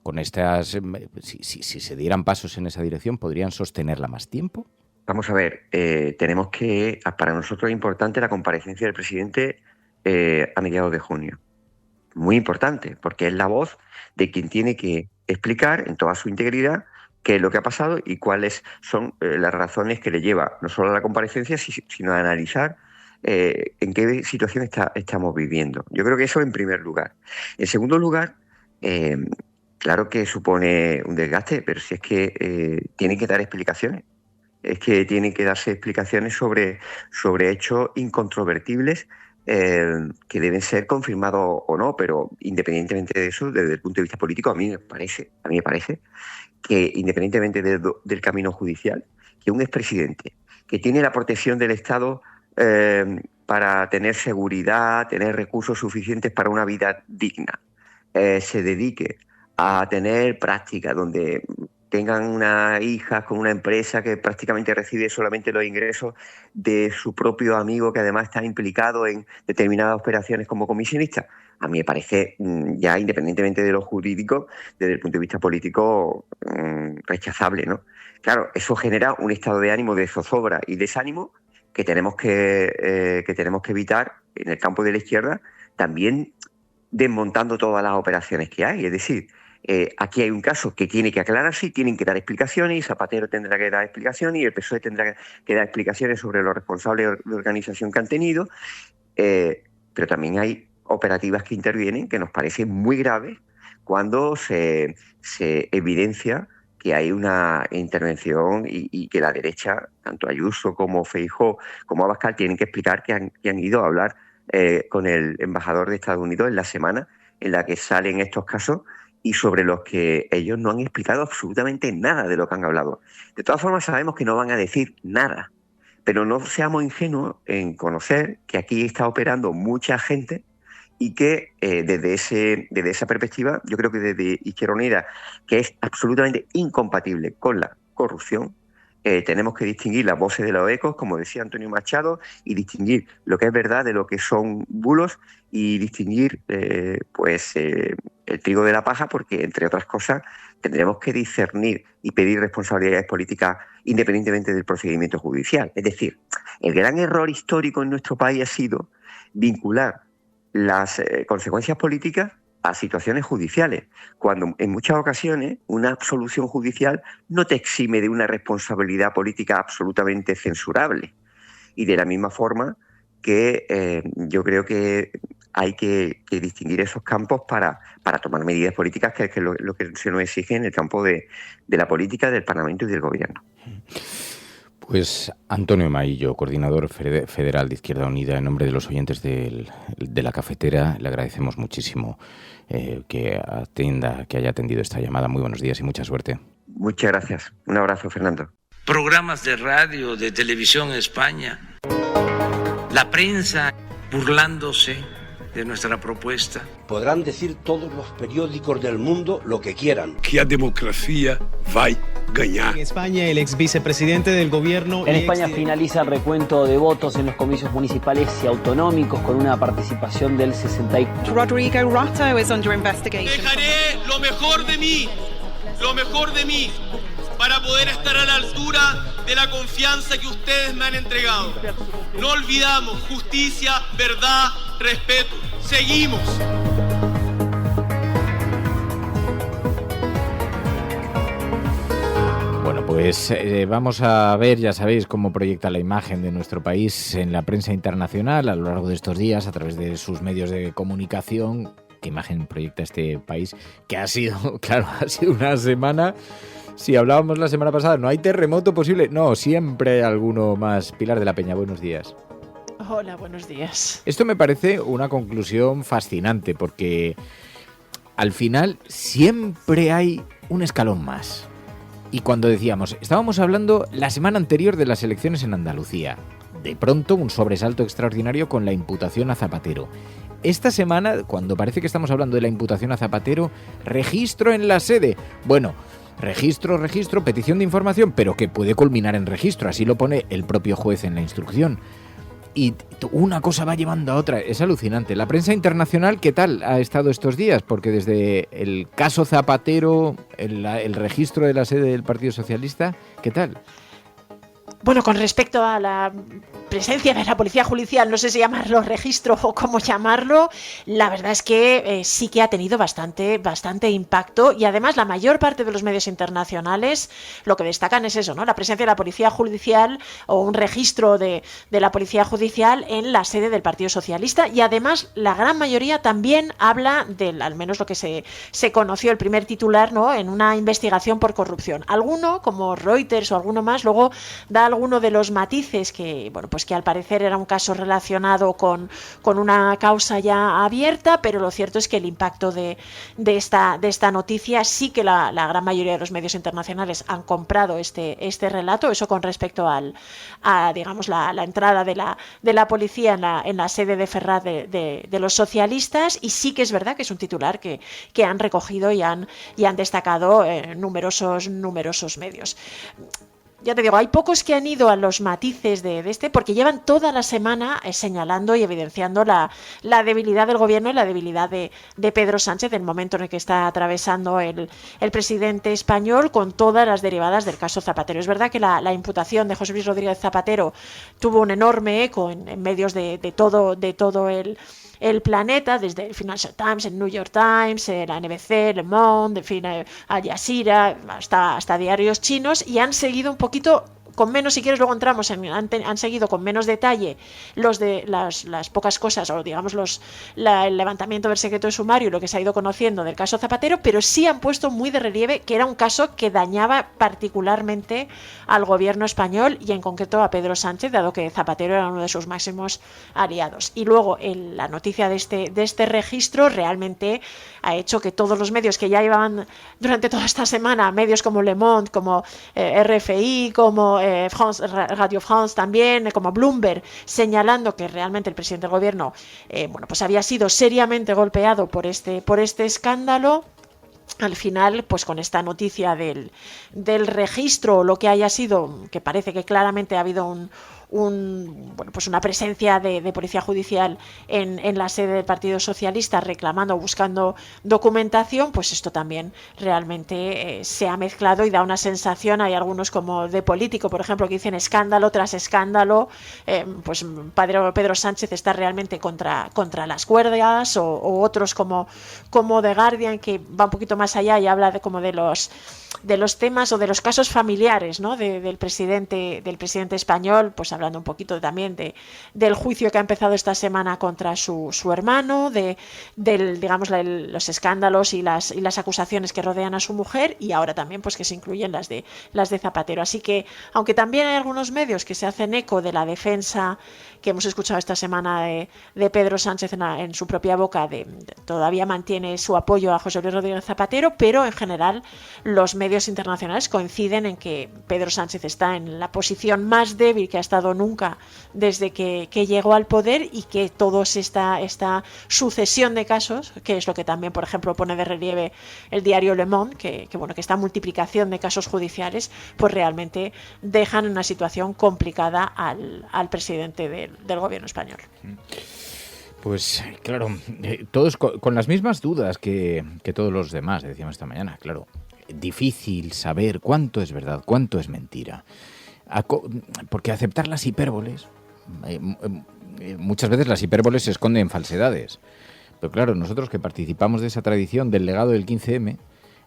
con estas, si se dieran pasos en esa dirección, ¿podrían sostenerla más tiempo? Vamos a ver, tenemos que, para nosotros es importante la comparecencia del presidente a mediados de junio. Muy importante, porque es la voz de quien tiene que explicar en toda su integridad qué es lo que ha pasado y cuáles son las razones que le lleva no solo a la comparecencia, sino a analizar en qué situación estamos viviendo. Yo creo que eso en primer lugar. En segundo lugar, claro que supone un desgaste, pero si es que tienen que dar explicaciones. Es que tienen que darse explicaciones sobre hechos incontrovertibles que deben ser confirmados o no, pero independientemente de eso, desde el punto de vista político, a mí me parece que independientemente del camino judicial, que un expresidente que tiene la protección del Estado para tener seguridad, tener recursos suficientes para una vida digna, se dedique a tener prácticas donde tengan una hija con una empresa que prácticamente recibe solamente los ingresos de su propio amigo, que además está implicado en determinadas operaciones como comisionista. A mí me parece, ya independientemente de lo jurídico, desde el punto de vista político, rechazable, ¿no? Claro, eso genera un estado de ánimo de zozobra y desánimo que tenemos que evitar en el campo de la izquierda, también desmontando todas las operaciones que hay. Es decir, aquí hay un caso que tiene que aclararse y tienen que dar explicaciones, y Zapatero tendrá que dar explicaciones y el PSOE tendrá que dar explicaciones sobre los responsables de organización que han tenido, pero también hay operativas que intervienen que nos parecen muy graves cuando se evidencia que hay una intervención y que la derecha, tanto Ayuso como Feijóo como Abascal, tienen que explicar que han ido a hablar con el embajador de Estados Unidos en la semana en la que salen estos casos y sobre los que ellos no han explicado absolutamente nada de lo que han hablado. De todas formas, sabemos que no van a decir nada, pero no seamos ingenuos en conocer que aquí está operando mucha gente y que desde esa perspectiva, yo creo que desde Izquierda Unida, que es absolutamente incompatible con la corrupción, tenemos que distinguir las voces de los ecos, como decía Antonio Machado, y distinguir lo que es verdad de lo que son bulos y distinguir el trigo de la paja, porque, entre otras cosas, tendremos que discernir y pedir responsabilidades políticas independientemente del procedimiento judicial. Es decir, el gran error histórico en nuestro país ha sido vincular las consecuencias políticas a situaciones judiciales, cuando en muchas ocasiones una absolución judicial no te exime de una responsabilidad política absolutamente censurable. Y de la misma forma que yo creo que hay que distinguir esos campos para tomar medidas políticas, que es lo que se nos exige en el campo de la política, del Parlamento y del Gobierno. Pues Antonio Maillo, coordinador federal de Izquierda Unida, en nombre de los oyentes de la cafetera, le agradecemos muchísimo que haya atendido esta llamada. Muy buenos días y mucha suerte. Muchas gracias. Un abrazo, Fernando. Programas de radio, de televisión en España, la prensa burlándose de nuestra propuesta. Podrán decir todos los periódicos del mundo lo que quieran. Que a democracia va a ganar. En España, el ex vicepresidente del gobierno... En España finaliza el recuento de votos en los comicios municipales y autonómicos con una participación del 64%. Rodrigo Rato is under investigation. Dejaré lo mejor de mí, para poder estar a la altura de la confianza que ustedes me han entregado. No olvidamos justicia, verdad, respeto. Seguimos. Bueno, pues vamos a ver, ya sabéis, cómo proyecta la imagen de nuestro país en la prensa internacional a lo largo de estos días, a través de sus medios de comunicación. ¿Qué imagen proyecta este país? Que ha sido, claro, ha sido una semana... Si hablábamos la semana pasada, no hay terremoto posible. No, siempre hay alguno más. Pilar de la Peña, buenos días. Hola, buenos días. Esto me parece una conclusión fascinante, porque al final siempre hay un escalón más. Y cuando decíamos, estábamos hablando la semana anterior de las elecciones en Andalucía, de pronto un sobresalto extraordinario con la imputación a Zapatero. Esta semana, cuando parece que estamos hablando de la imputación a Zapatero, registro en la sede. Bueno, registro, petición de información, pero que puede culminar en registro, así lo pone el propio juez en la instrucción. Y una cosa va llevando a otra, es alucinante. La prensa internacional, ¿qué tal ha estado estos días? Porque desde el caso Zapatero, el registro de la sede del Partido Socialista, ¿qué tal? Bueno, con respecto a la presencia de la policía judicial, no sé si llamarlo registro o cómo llamarlo, la verdad es que sí que ha tenido bastante impacto, y además la mayor parte de los medios internacionales lo que destacan es eso, ¿no? La presencia de la policía judicial o un registro de la policía judicial en la sede del Partido Socialista, y además la gran mayoría también habla del, al menos lo que se conoció, el primer titular, ¿no?, en una investigación por corrupción. Alguno, como Reuters o alguno más, luego da alguno de los matices que, bueno, pues que al parecer era un caso relacionado con una causa ya abierta, pero lo cierto es que el impacto de esta noticia sí que la gran mayoría de los medios internacionales han comprado este relato, eso con respecto a digamos, la entrada de la policía en la sede de Ferraz de los socialistas, y sí que es verdad que es un titular que han recogido y han destacado numerosos medios. Ya te digo, hay pocos que han ido a los matices de este, porque llevan toda la semana señalando y evidenciando la debilidad del gobierno y la debilidad de Pedro Sánchez, en el momento en el que está atravesando el presidente español, con todas las derivadas del caso Zapatero. Es verdad que la imputación de José Luis Rodríguez Zapatero tuvo un enorme eco en medios de todo el planeta, desde el Financial Times, el New York Times, la NBC, Le Monde, en fin, Al Jazeera, hasta diarios chinos, y han seguido un poquito con menos, si quieres luego entramos han seguido con menos detalle los de las pocas cosas, o digamos el levantamiento del secreto de sumario y lo que se ha ido conociendo del caso Zapatero, pero sí han puesto muy de relieve que era un caso que dañaba particularmente al gobierno español y en concreto a Pedro Sánchez, dado que Zapatero era uno de sus máximos aliados. Y luego la noticia de este registro realmente ha hecho que todos los medios que ya llevaban durante toda esta semana, medios como Le Monde, como RFI, como Radio France también, como Bloomberg, señalando que realmente el presidente del gobierno pues había sido seriamente golpeado por este escándalo. Al final, pues con esta noticia del registro, lo que haya sido, que parece que claramente ha habido una presencia de policía judicial en la sede del Partido Socialista reclamando, buscando documentación, pues esto también realmente se ha mezclado y da una sensación. Hay algunos como de Político, por ejemplo, que dicen escándalo tras escándalo, pues Pedro Sánchez está realmente contra las cuerdas, o otros como The Guardian, que va un poquito más allá y habla de los temas o de los casos familiares, ¿no? del presidente español, pues hablando un poquito también del juicio que ha empezado esta semana contra su hermano, los escándalos y las acusaciones que rodean a su mujer, y ahora también pues que se incluyen las de Zapatero. Así que, aunque también hay algunos medios que se hacen eco de la defensa que hemos escuchado esta semana de Pedro Sánchez en su propia boca, todavía mantiene su apoyo a José Luis Rodríguez Zapatero, pero en general los medios internacionales coinciden en que Pedro Sánchez está en la posición más débil que ha estado nunca desde que llegó al poder, y que toda esta sucesión de casos, que es lo que también, por ejemplo, pone de relieve el diario Le Monde, que esta multiplicación de casos judiciales pues realmente dejan en una situación complicada al presidente del gobierno español. Pues claro, todos con las mismas dudas que todos los demás, decíamos esta mañana. Claro, difícil saber cuánto es verdad, cuánto es mentira. Porque aceptar las hipérboles, muchas veces las hipérboles se esconden en falsedades. Pero claro, nosotros que participamos de esa tradición del legado del 15M,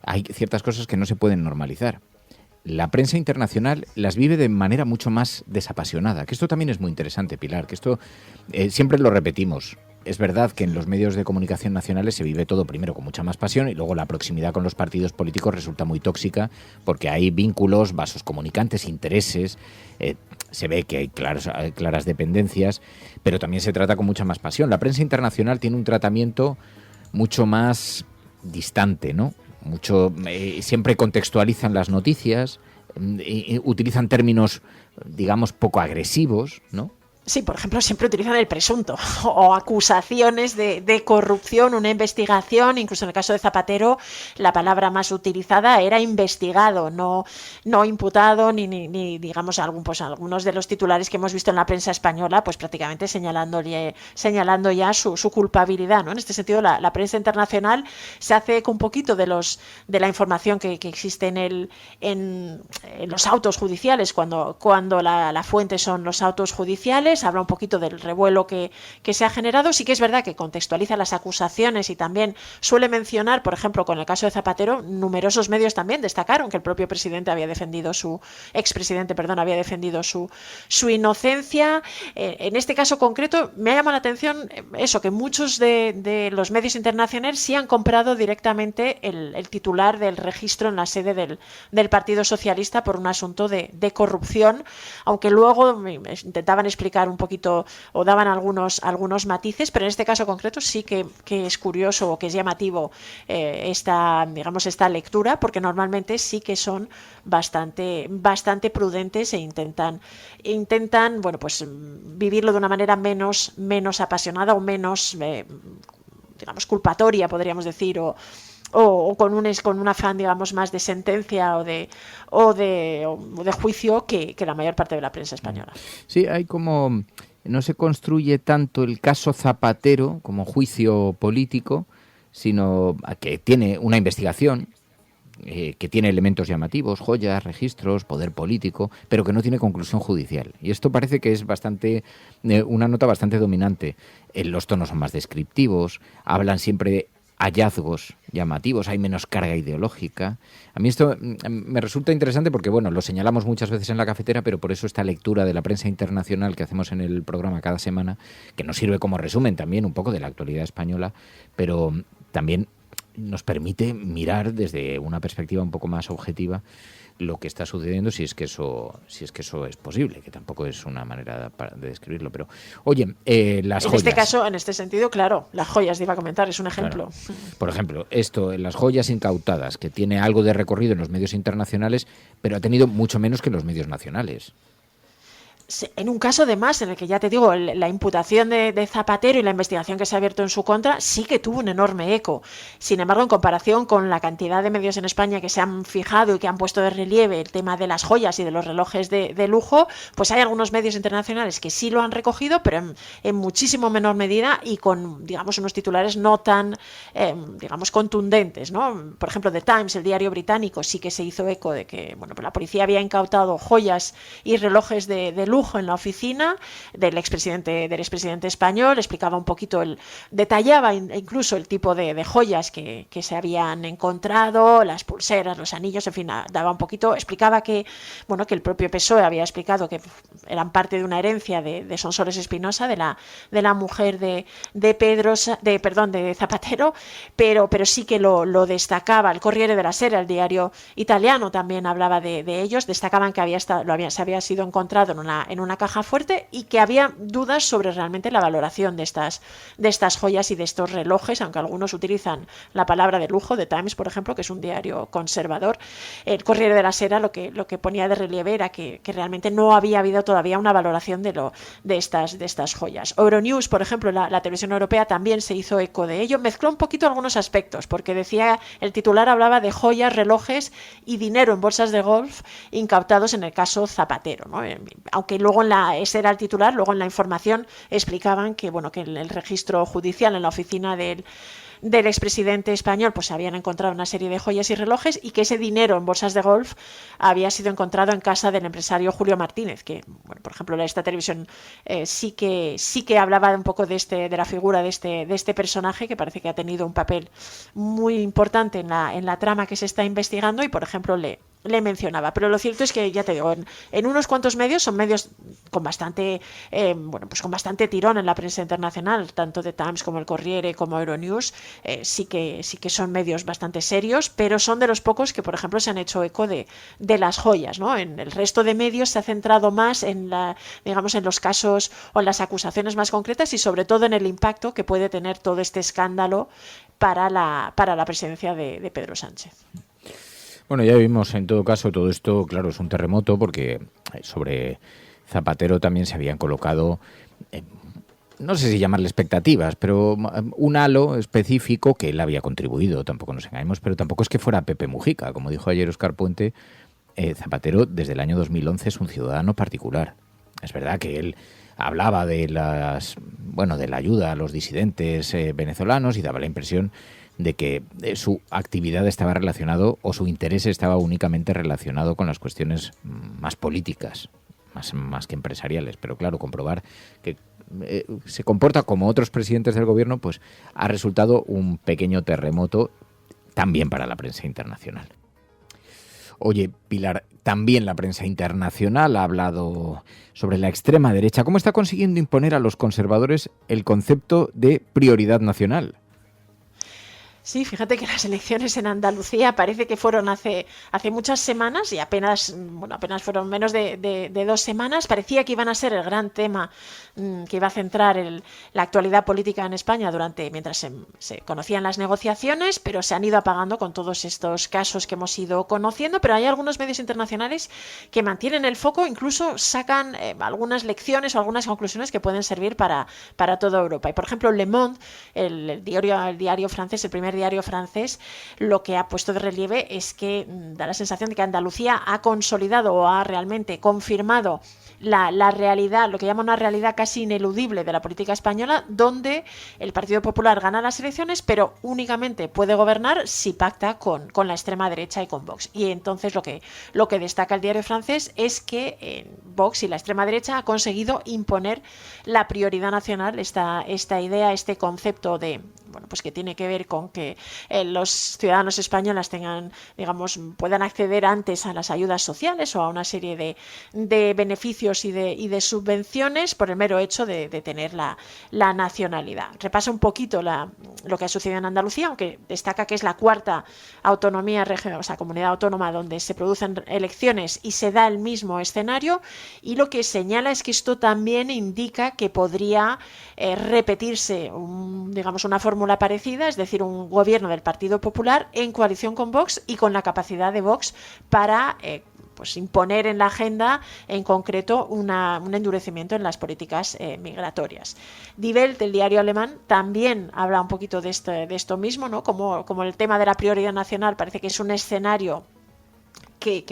hay ciertas cosas que no se pueden normalizar. La prensa internacional las vive de manera mucho más desapasionada, que esto también es muy interesante, Pilar, que esto siempre lo repetimos. Es verdad que en los medios de comunicación nacionales se vive todo primero con mucha más pasión, y luego la proximidad con los partidos políticos resulta muy tóxica, porque hay vínculos, vasos comunicantes, intereses, se ve que hay claras dependencias, pero también se trata con mucha más pasión. La prensa internacional tiene un tratamiento mucho más distante, ¿no? Siempre contextualizan las noticias, utilizan términos, digamos, poco agresivos, ¿no? Sí, por ejemplo, siempre utilizan el presunto o acusaciones de corrupción, una investigación. Incluso en el caso de Zapatero, la palabra más utilizada era investigado, no imputado, ni digamos algunos de los titulares que hemos visto en la prensa española, pues prácticamente señalando ya su culpabilidad, ¿no? En este sentido, la prensa internacional se hace eco un poquito de la información que existe en los autos judiciales, cuando la fuente son los autos judiciales. Habla un poquito del revuelo que se ha generado. Sí que es verdad que contextualiza las acusaciones y también suele mencionar, por ejemplo, con el caso de Zapatero, numerosos medios también destacaron que el propio expresidente había defendido su inocencia. En este caso concreto me ha llamado la atención eso, que muchos de los medios internacionales sí han comprado directamente el titular del registro en la sede del Partido Socialista por un asunto de corrupción, aunque luego intentaban explicar un poquito o daban algunos matices, pero en este caso concreto sí que es curioso o que es llamativo esta lectura, porque normalmente sí que son bastante prudentes e intentan pues vivirlo de una manera menos apasionada o menos culpatoria, podríamos decir, o con un afán, digamos, más de sentencia o de juicio que la mayor parte de la prensa española. Sí, hay como... No se construye tanto el caso Zapatero como juicio político, sino que tiene una investigación, que tiene elementos llamativos, joyas, registros, poder político, pero que no tiene conclusión judicial. Y esto parece que es una nota bastante dominante. Los tonos son más descriptivos, hablan siempre de hallazgos llamativos, hay menos carga ideológica. A mí esto me resulta interesante porque, bueno, lo señalamos muchas veces en la cafetera, pero por eso esta lectura de la prensa internacional que hacemos en el programa cada semana, que nos sirve como resumen también un poco de la actualidad española, pero también nos permite mirar desde una perspectiva un poco más objetiva lo que está sucediendo, si es que eso es posible, que tampoco es una manera de describirlo. Pero, oye, las joyas. En este caso, en este sentido, claro, las joyas, te iba a comentar, es un ejemplo. Claro. Por ejemplo, las joyas incautadas, que tiene algo de recorrido en los medios internacionales, pero ha tenido mucho menos que en los medios nacionales. En un caso, además, en el que ya te digo, la imputación de Zapatero y la investigación que se ha abierto en su contra sí que tuvo un enorme eco. Sin embargo, en comparación con la cantidad de medios en España que se han fijado y que han puesto de relieve el tema de las joyas y de los relojes de lujo, pues hay algunos medios internacionales que sí lo han recogido, pero en muchísimo menor medida y con, digamos, unos titulares no tan, digamos, contundentes, ¿no? Por ejemplo, The Times, el diario británico, sí que se hizo eco de que, bueno, pues la policía había incautado joyas y relojes de lujo en la oficina del expresidente español, explicaba un poquito, detallaba incluso el tipo de joyas que se habían encontrado, las pulseras, los anillos, en fin, daba un poquito, explicaba que, bueno, que el propio PSOE había explicado que eran parte de una herencia de Sonsoles Espinosa, de la mujer de Zapatero, pero sí que lo destacaba. El Corriere della Sera, el diario italiano, también hablaba de ellos, destacaban que se había sido encontrado en una caja fuerte y que había dudas sobre realmente la valoración de estas joyas y de estos relojes, aunque algunos utilizan la palabra de lujo. The Times, por ejemplo, que es un diario conservador. El Corriere della Sera lo que ponía de relieve era que realmente no había habido todavía una valoración de estas joyas. Euronews, por ejemplo, la televisión europea, también se hizo eco de ello. Mezcló un poquito algunos aspectos, porque decía, el titular hablaba de joyas, relojes y dinero en bolsas de golf incautados en el caso Zapatero, ¿no? Aunque luego ese era el titular, luego en la información explicaban que, bueno, que el registro judicial en la oficina del expresidente español pues habían encontrado una serie de joyas y relojes y que ese dinero en bolsas de golf había sido encontrado en casa del empresario Julio Martínez, que, bueno, por ejemplo, esta televisión sí que hablaba un poco de la figura de este personaje, que parece que ha tenido un papel muy importante en la trama que se está investigando y, por ejemplo, le mencionaba. Pero lo cierto es que, ya te digo, en unos cuantos medios, son medios con bastante con bastante tirón en la prensa internacional, tanto The Times como el Corriere como Euronews, sí que son medios bastante serios, pero son de los pocos que, por ejemplo, se han hecho eco de las joyas, ¿no? En el resto de medios se ha centrado más en los casos o en las acusaciones más concretas y sobre todo en el impacto que puede tener todo este escándalo para la presidencia de Pedro Sánchez. Bueno, ya vimos, en todo caso, todo esto, claro, es un terremoto porque sobre Zapatero también se habían colocado, no sé si llamarle expectativas, pero un halo específico que él había contribuido, tampoco nos engañemos, pero tampoco es que fuera Pepe Mujica. Como dijo ayer Óscar Puente, Zapatero desde el año 2011 es un ciudadano particular. Es verdad que él hablaba de la ayuda a los disidentes venezolanos y daba la impresión de que su actividad estaba relacionado o su interés estaba únicamente relacionado con las cuestiones más políticas, más que empresariales. Pero claro, comprobar que se comporta como otros presidentes del gobierno, pues ha resultado un pequeño terremoto también para la prensa internacional. Oye, Pilar, también la prensa internacional ha hablado sobre la extrema derecha. ¿Cómo está consiguiendo imponer a los conservadores el concepto de prioridad nacional? Sí, fíjate que las elecciones en Andalucía parece que fueron hace muchas semanas y apenas fueron menos de 2 semanas. Parecía que iban a ser el gran tema que iba a centrar la actualidad política en España mientras se conocían las negociaciones, pero se han ido apagando con todos estos casos que hemos ido conociendo. Pero hay algunos medios internacionales que mantienen el foco, incluso sacan algunas lecciones o algunas conclusiones que pueden servir para toda Europa. Y, por ejemplo, Le Monde, el diario francés, el primer diario francés, lo que ha puesto de relieve es que da la sensación de que Andalucía ha consolidado o ha realmente confirmado la realidad, lo que llama una realidad casi ineludible de la política española, donde el Partido Popular gana las elecciones, pero únicamente puede gobernar si pacta con la extrema derecha y con Vox. Y entonces lo que destaca el diario francés es que Vox y la extrema derecha ha conseguido imponer la prioridad nacional, esta idea, este concepto de bueno, pues que tiene que ver con que los ciudadanos españoles puedan acceder antes a las ayudas sociales o a una serie de beneficios y de subvenciones por el mero hecho de tener la nacionalidad. Repasa un poquito lo que ha sucedido en Andalucía, aunque destaca que es la cuarta comunidad autónoma donde se producen elecciones y se da el mismo escenario, y lo que señala es que esto también indica que podría repetirse una fórmula parecida, es decir, un gobierno del Partido Popular en coalición con Vox y con la capacidad de Vox para imponer en la agenda, en concreto, un endurecimiento en las políticas migratorias. Die Welt, del diario alemán, también habla un poquito de esto mismo, ¿no? Como el tema de la prioridad nacional parece que es un escenario que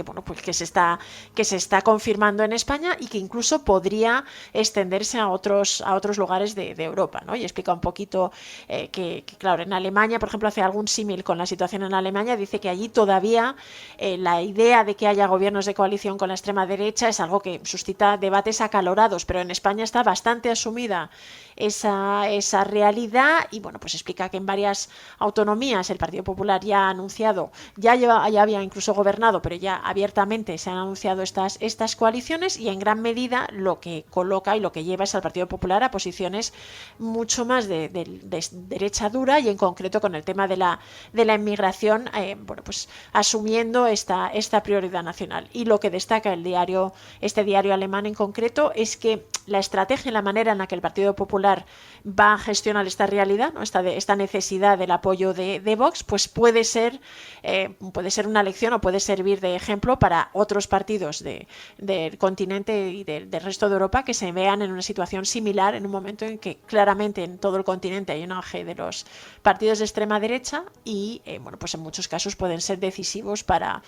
se está confirmando en España y que incluso podría extenderse a otros lugares de Europa, ¿no? Y explica un poquito que claro, en Alemania, por ejemplo, hace algún símil con la situación en Alemania, dice que allí todavía la idea de que haya gobiernos de coalición con la extrema derecha es algo que suscita debates acalorados, pero en España está bastante asumida esa realidad, y explica que en varias autonomías el Partido Popular ya ha anunciado, ya había incluso gobernado, pero ya abiertamente se han anunciado estas coaliciones, y en gran medida lo que coloca y lo que lleva es al Partido Popular a posiciones mucho más de derecha dura, y en concreto con el tema de la inmigración, asumiendo esta prioridad nacional. Y lo que destaca este diario alemán en concreto es que la estrategia y la manera en la que el Partido Popular va a gestionar esta realidad, ¿no? esta necesidad del apoyo de Vox, pues puede ser una lección o puede servir de ejemplo para otros partidos del continente y del resto de Europa que se vean en una situación similar, en un momento en que claramente en todo el continente hay un auge de los partidos de extrema derecha y en muchos casos pueden ser decisivos para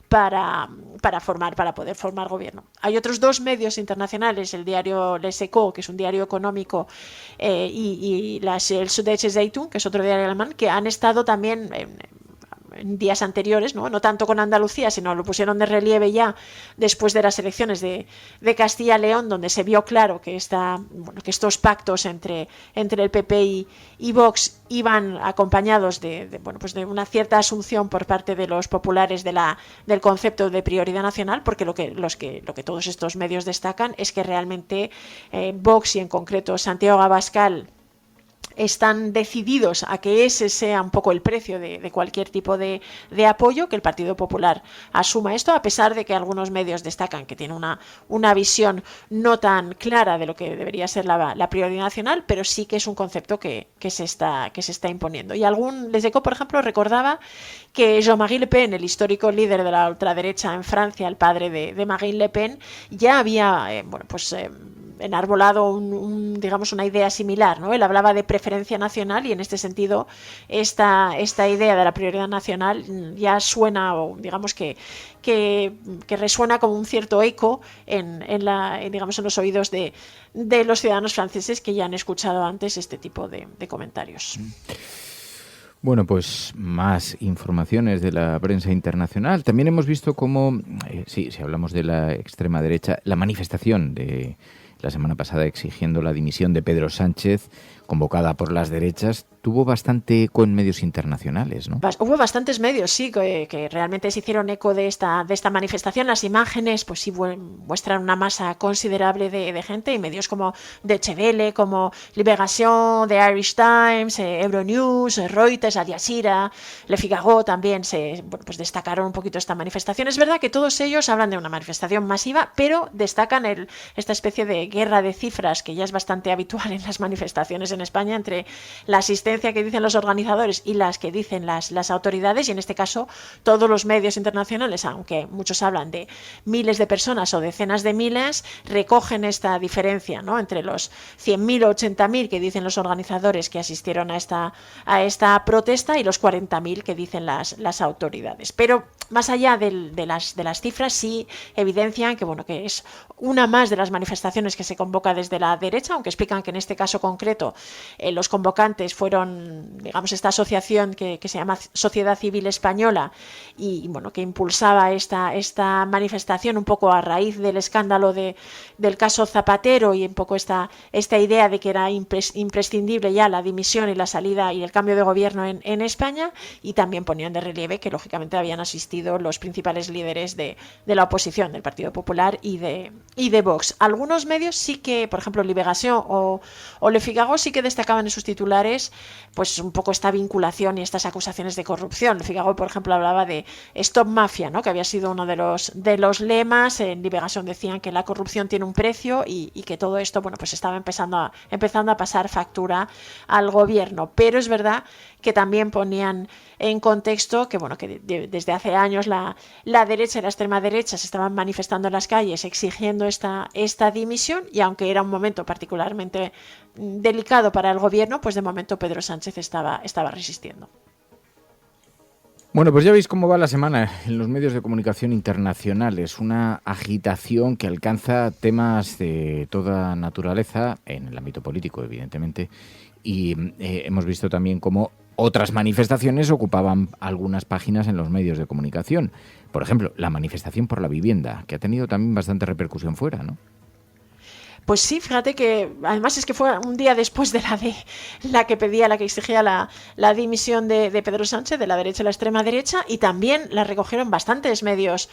poder formar gobierno. Hay otros dos medios internacionales, el diario Les Echos, que es un diario económico, y el Süddeutsche Zeitung, que es otro diario alemán, que han estado también en días anteriores, no tanto con Andalucía, sino lo pusieron de relieve ya después de las elecciones de Castilla y León, donde se vio claro que estos pactos entre el PP y Vox iban acompañados de una cierta asunción por parte de los populares del concepto de prioridad nacional, porque lo que todos estos medios destacan es que realmente Vox, y en concreto Santiago Abascal, están decididos a que ese sea un poco el precio de cualquier tipo de apoyo, que el Partido Popular asuma esto, a pesar de que algunos medios destacan que tiene una visión no tan clara de lo que debería ser la prioridad nacional, pero sí que es un concepto que se está imponiendo. Y Les Echos, por ejemplo, recordaba que Jean-Marie Le Pen, el histórico líder de la ultraderecha en Francia, el padre de Marine Le Pen, ya había enarbolado una idea similar, ¿no? Él hablaba de preferencia nacional, y en este sentido esta idea de la prioridad nacional ya suena, o digamos que resuena como un cierto eco en los oídos de los ciudadanos franceses que ya han escuchado antes este tipo de comentarios. Bueno, pues más informaciones de la prensa internacional. También hemos visto cómo, si hablamos de la extrema derecha, la manifestación de la semana pasada exigiendo la dimisión de Pedro Sánchez, convocada por las derechas, tuvo bastante eco en medios internacionales, ¿no? Hubo bastantes medios, sí, que realmente se hicieron eco de esta manifestación. Las imágenes, pues sí, muestran una masa considerable de gente, y medios como Deutsche Welle, como Libération, The Irish Times, Euronews, Reuters, Al Jazeera, Le Figaro también destacaron un poquito esta manifestación. Es verdad que todos ellos hablan de una manifestación masiva, pero destacan esta especie de guerra de cifras que ya es bastante habitual en las manifestaciones en España, entre la asistencia que dicen los organizadores y las que dicen las autoridades, y en este caso todos los medios internacionales, aunque muchos hablan de miles de personas o decenas de miles, recogen esta diferencia, ¿no?, entre los 100.000 o 80.000 que dicen los organizadores que asistieron a esta protesta y los 40.000 que dicen las autoridades. Pero más allá de las cifras, sí evidencian que es una más de las manifestaciones que se convoca desde la derecha, aunque explican que en este caso concreto los convocantes fueron, digamos, esta asociación que se llama Sociedad Civil Española y bueno, que impulsaba esta manifestación un poco a raíz del escándalo del caso Zapatero y un poco esta idea de que era imprescindible ya la dimisión y la salida y el cambio de gobierno en España, y también ponían de relieve que lógicamente habían asistido los principales líderes de la oposición, del Partido Popular y de Vox. Algunos medios sí que, por ejemplo, Libération o Le Figaro sí que destacaban en sus titulares pues un poco esta vinculación y estas acusaciones de corrupción. Le Figaro, por ejemplo, hablaba de Stop Mafia, ¿no?, que había sido uno de los lemas. En Libération decían que la corrupción tiene un precio y que todo esto, bueno, pues estaba empezando a pasar factura al gobierno. Pero es verdad que también ponían en contexto que, bueno, que desde hace años la derecha y la extrema derecha se estaban manifestando en las calles exigiendo esta dimisión, y aunque era un momento particularmente delicado para el gobierno, pues de momento Pedro Sánchez estaba resistiendo. Bueno, pues ya veis cómo va la semana en los medios de comunicación internacionales. Una agitación que alcanza temas de toda naturaleza, en el ámbito político, evidentemente, y hemos visto también cómo otras manifestaciones ocupaban algunas páginas en los medios de comunicación. Por ejemplo, la manifestación por la vivienda, que ha tenido también bastante repercusión fuera, ¿no? Pues sí, fíjate que además es que fue un día después de la que exigía la dimisión de Pedro Sánchez, de la derecha a la extrema derecha, y también la recogieron bastantes medios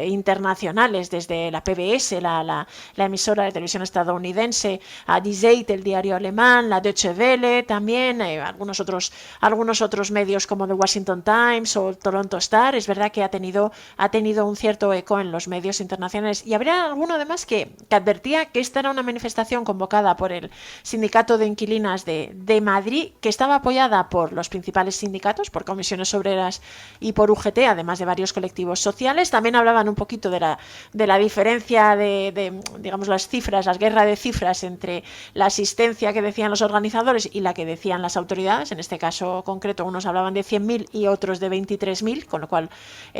internacionales, desde la PBS, la emisora de televisión estadounidense, a Die Zeit, el diario alemán, la Deutsche Welle, también algunos otros medios como The Washington Times o Toronto Star. Es verdad que ha tenido un cierto eco en los medios internacionales, y habría alguno además que advertía que esta era una manifestación convocada por el Sindicato de Inquilinas de Madrid, que estaba apoyada por los principales sindicatos, por Comisiones Obreras y por UGT, además de varios colectivos sociales. También hablaban un poquito de la diferencia de digamos, las cifras, las guerras de cifras entre la asistencia que decían los organizadores y la que decían las autoridades. En este caso concreto, unos hablaban de 100.000 y otros de 23.000, con lo cual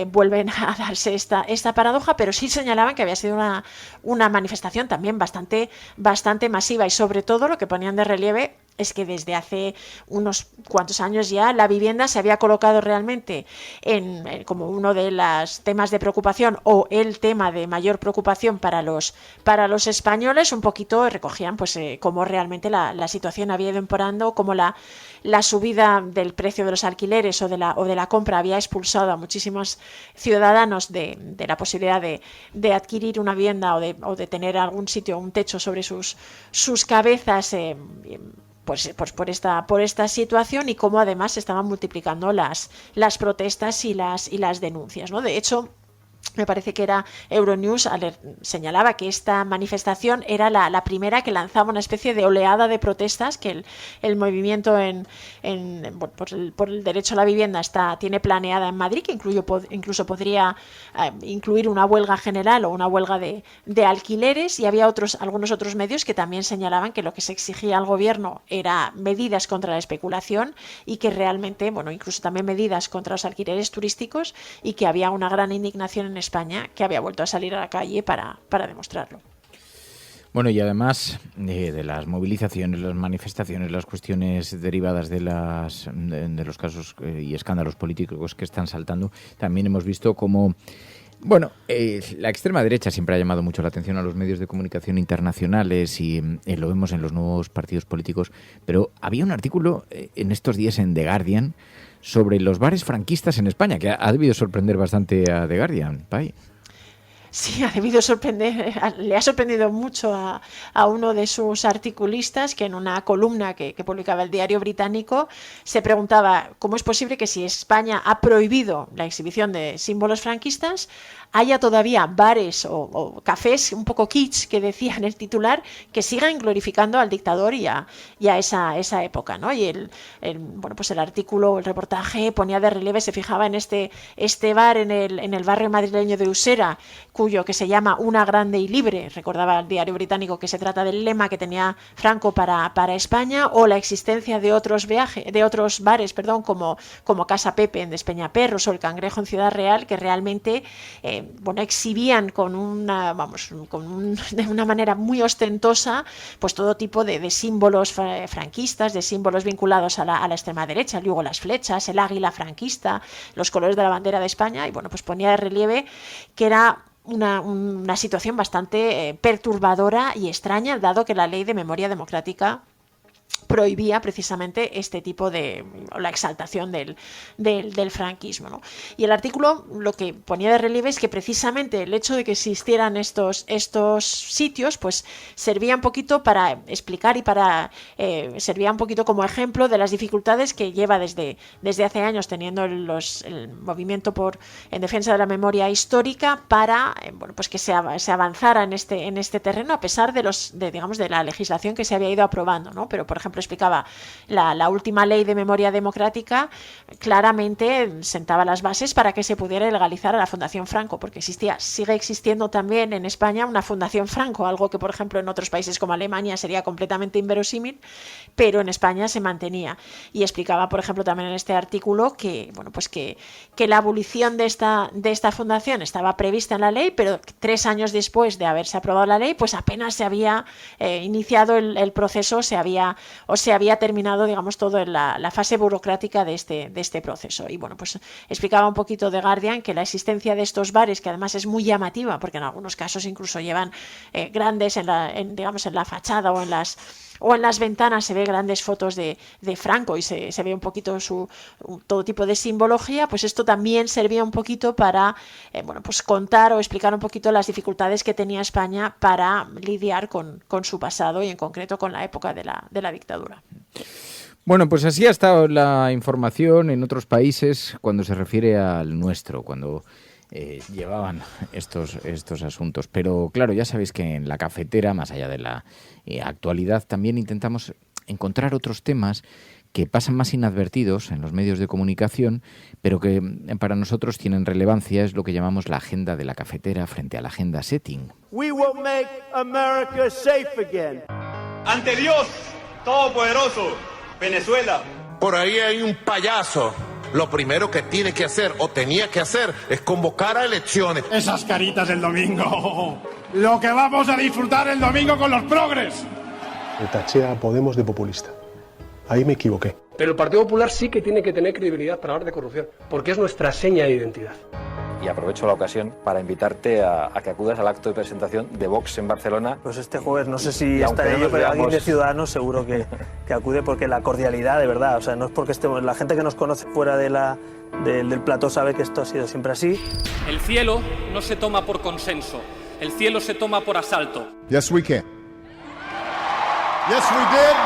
vuelven a darse esta paradoja, pero sí señalaban que había sido una manifestación también bastante masiva, y sobre todo lo que ponían de relieve es que desde hace unos cuantos años ya la vivienda se había colocado realmente como uno de los temas de preocupación, o el tema de mayor preocupación para los españoles. Un poquito recogían pues cómo realmente la situación había ido empeorando, cómo la subida del precio de los alquileres o de la compra había expulsado a muchísimos ciudadanos de la posibilidad de adquirir una vivienda o de tener algún sitio, un techo sobre sus cabezas, pues por esta situación, y cómo además se estaban multiplicando las protestas y las denuncias, ¿no? De hecho, me parece que era Euronews, señalaba que esta manifestación era la primera que lanzaba una especie de oleada de protestas que el movimiento por el derecho a la vivienda tiene planeada en Madrid, que incluso podría incluir una huelga general o una huelga de alquileres. Y había algunos otros medios que también señalaban que lo que se exigía al gobierno era medidas contra la especulación, y que realmente, bueno, incluso también medidas contra los alquileres turísticos, y que había una gran indignación en España, que había vuelto a salir a la calle para demostrarlo. Bueno, y además de las movilizaciones, las manifestaciones, las cuestiones derivadas de los casos y escándalos políticos que están saltando, también hemos visto cómo, bueno, la extrema derecha siempre ha llamado mucho la atención a los medios de comunicación internacionales, y lo vemos en los nuevos partidos políticos, pero había un artículo en estos días en The Guardian sobre los bares franquistas en España, que ha debido sorprender bastante a The Guardian, Pai. Sí, ha debido sorprender, le ha sorprendido mucho a uno de sus articulistas, que en una columna que publicaba el diario británico se preguntaba cómo es posible que, si España ha prohibido la exhibición de símbolos franquistas, haya todavía bares o cafés un poco kitsch, que decía en el titular, que sigan glorificando al dictador y a esa época, ¿no? Y bueno, pues el artículo, el reportaje ponía de relieve, se fijaba en este bar en el barrio madrileño de Usera, suyo que se llama Una grande y libre, recordaba el diario británico que se trata del lema que tenía Franco para España, o la existencia de otros bares, como Casa Pepe en Despeñaperros o el Cangrejo en Ciudad Real, que realmente exhibían de una manera muy ostentosa pues todo tipo de símbolos franquistas, de símbolos vinculados a la extrema derecha, luego las flechas, el águila franquista, los colores de la bandera de España, y pues ponía de relieve que era una situación bastante perturbadora y extraña, dado que la ley de memoria democrática prohibía precisamente este tipo la exaltación del franquismo, ¿no? Y el artículo lo que ponía de relieve es que precisamente el hecho de que existieran estos sitios pues servía un poquito para explicar y servía un poquito como ejemplo de las dificultades que lleva desde hace años teniendo el movimiento en defensa de la memoria histórica para pues que se avanzara en este terreno, a pesar de la legislación que se había ido aprobando, ¿no? Pero por ejemplo explicaba la última ley de memoria democrática claramente sentaba las bases para que se pudiera legalizar a la Fundación Franco, porque sigue existiendo también en España una Fundación Franco, algo que por ejemplo en otros países como Alemania sería completamente inverosímil, pero en España se mantenía. Y explicaba por ejemplo también en este artículo que la abolición de esta fundación estaba prevista en la ley, pero 3 años después de haberse aprobado la ley pues apenas se había iniciado el proceso, se había terminado, digamos, todo en la fase burocrática de este proceso. Y pues explicaba un poquito The Guardian que la existencia de estos bares, que además es muy llamativa, porque en algunos casos incluso llevan grandes en la fachada o en las ventanas se ve grandes fotos de Franco y se ve un poquito todo tipo de simbología, pues esto también servía un poquito para pues contar o explicar un poquito las dificultades que tenía España para lidiar con su pasado y en concreto con la época de la dictadura. Bueno, pues así ha estado la información en otros países cuando se refiere al nuestro, cuando llevaban estos asuntos. Pero claro, ya sabéis que en la cafetera, más allá de la actualidad, también intentamos encontrar otros temas que pasan más inadvertidos en los medios de comunicación, pero que para nosotros tienen relevancia. Es lo que llamamos la agenda de la cafetera frente a la agenda setting. We will make America safe again. Ante Dios Todopoderoso, Venezuela. Por ahí hay un payaso. Lo primero que tiene que hacer o tenía que hacer es convocar a elecciones. Esas caritas del domingo. Lo que vamos a disfrutar el domingo con los progres. Le taché a Podemos de populista. Ahí me equivoqué. Pero el Partido Popular sí que tiene que tener credibilidad para hablar de corrupción, porque es nuestra seña de identidad. Y aprovecho la ocasión para invitarte a que acudas al acto de presentación de Vox en Barcelona. Pues este jueves, no sé si estaré yo, pero alguien de Ciudadanos seguro que acude, porque la cordialidad, de verdad, o sea, no es porque estemos, la gente que nos conoce fuera del plató sabe que esto ha sido siempre así. El cielo no se toma por consenso, el cielo se toma por asalto. Yes, we can. Yes, we did.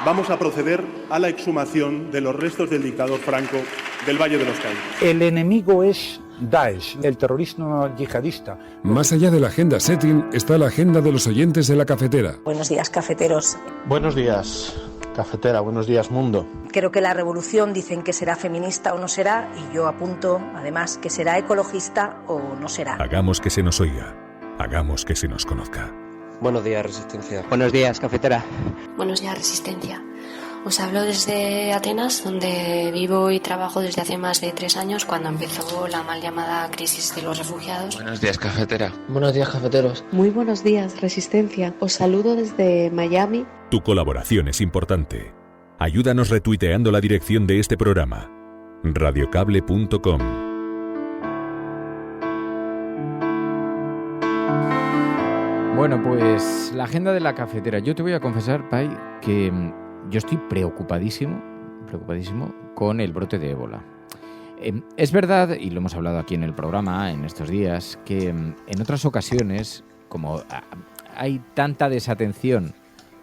Vamos a proceder a la exhumación de los restos del dictador Franco del Valle de los Caídos. El enemigo es Daesh, el terrorismo yihadista. Más allá de la agenda setting está la agenda de los oyentes de la cafetera. Buenos días, cafeteros. Buenos días, cafetera. Buenos días, mundo. Creo que la revolución dicen que será feminista o no será, y yo apunto, además, que será ecologista o no será. Hagamos que se nos oiga. Hagamos que se nos conozca. Buenos días, Resistencia. Buenos días, cafetera. Buenos días, Resistencia. Os hablo desde Atenas, donde vivo y trabajo desde hace más de 3 años, cuando empezó la mal llamada crisis de los refugiados. Buenos días, cafetera. Buenos días, cafeteros. Muy buenos días, Resistencia. Os saludo desde Miami. Tu colaboración es importante. Ayúdanos retuiteando la dirección de este programa. radiocable.com. Bueno, pues la agenda de la cafetera. Yo te voy a confesar, Pai, que yo estoy preocupadísimo con el brote de ébola. Es verdad, y lo hemos hablado aquí en el programa en estos días, que en otras ocasiones, como hay tanta desatención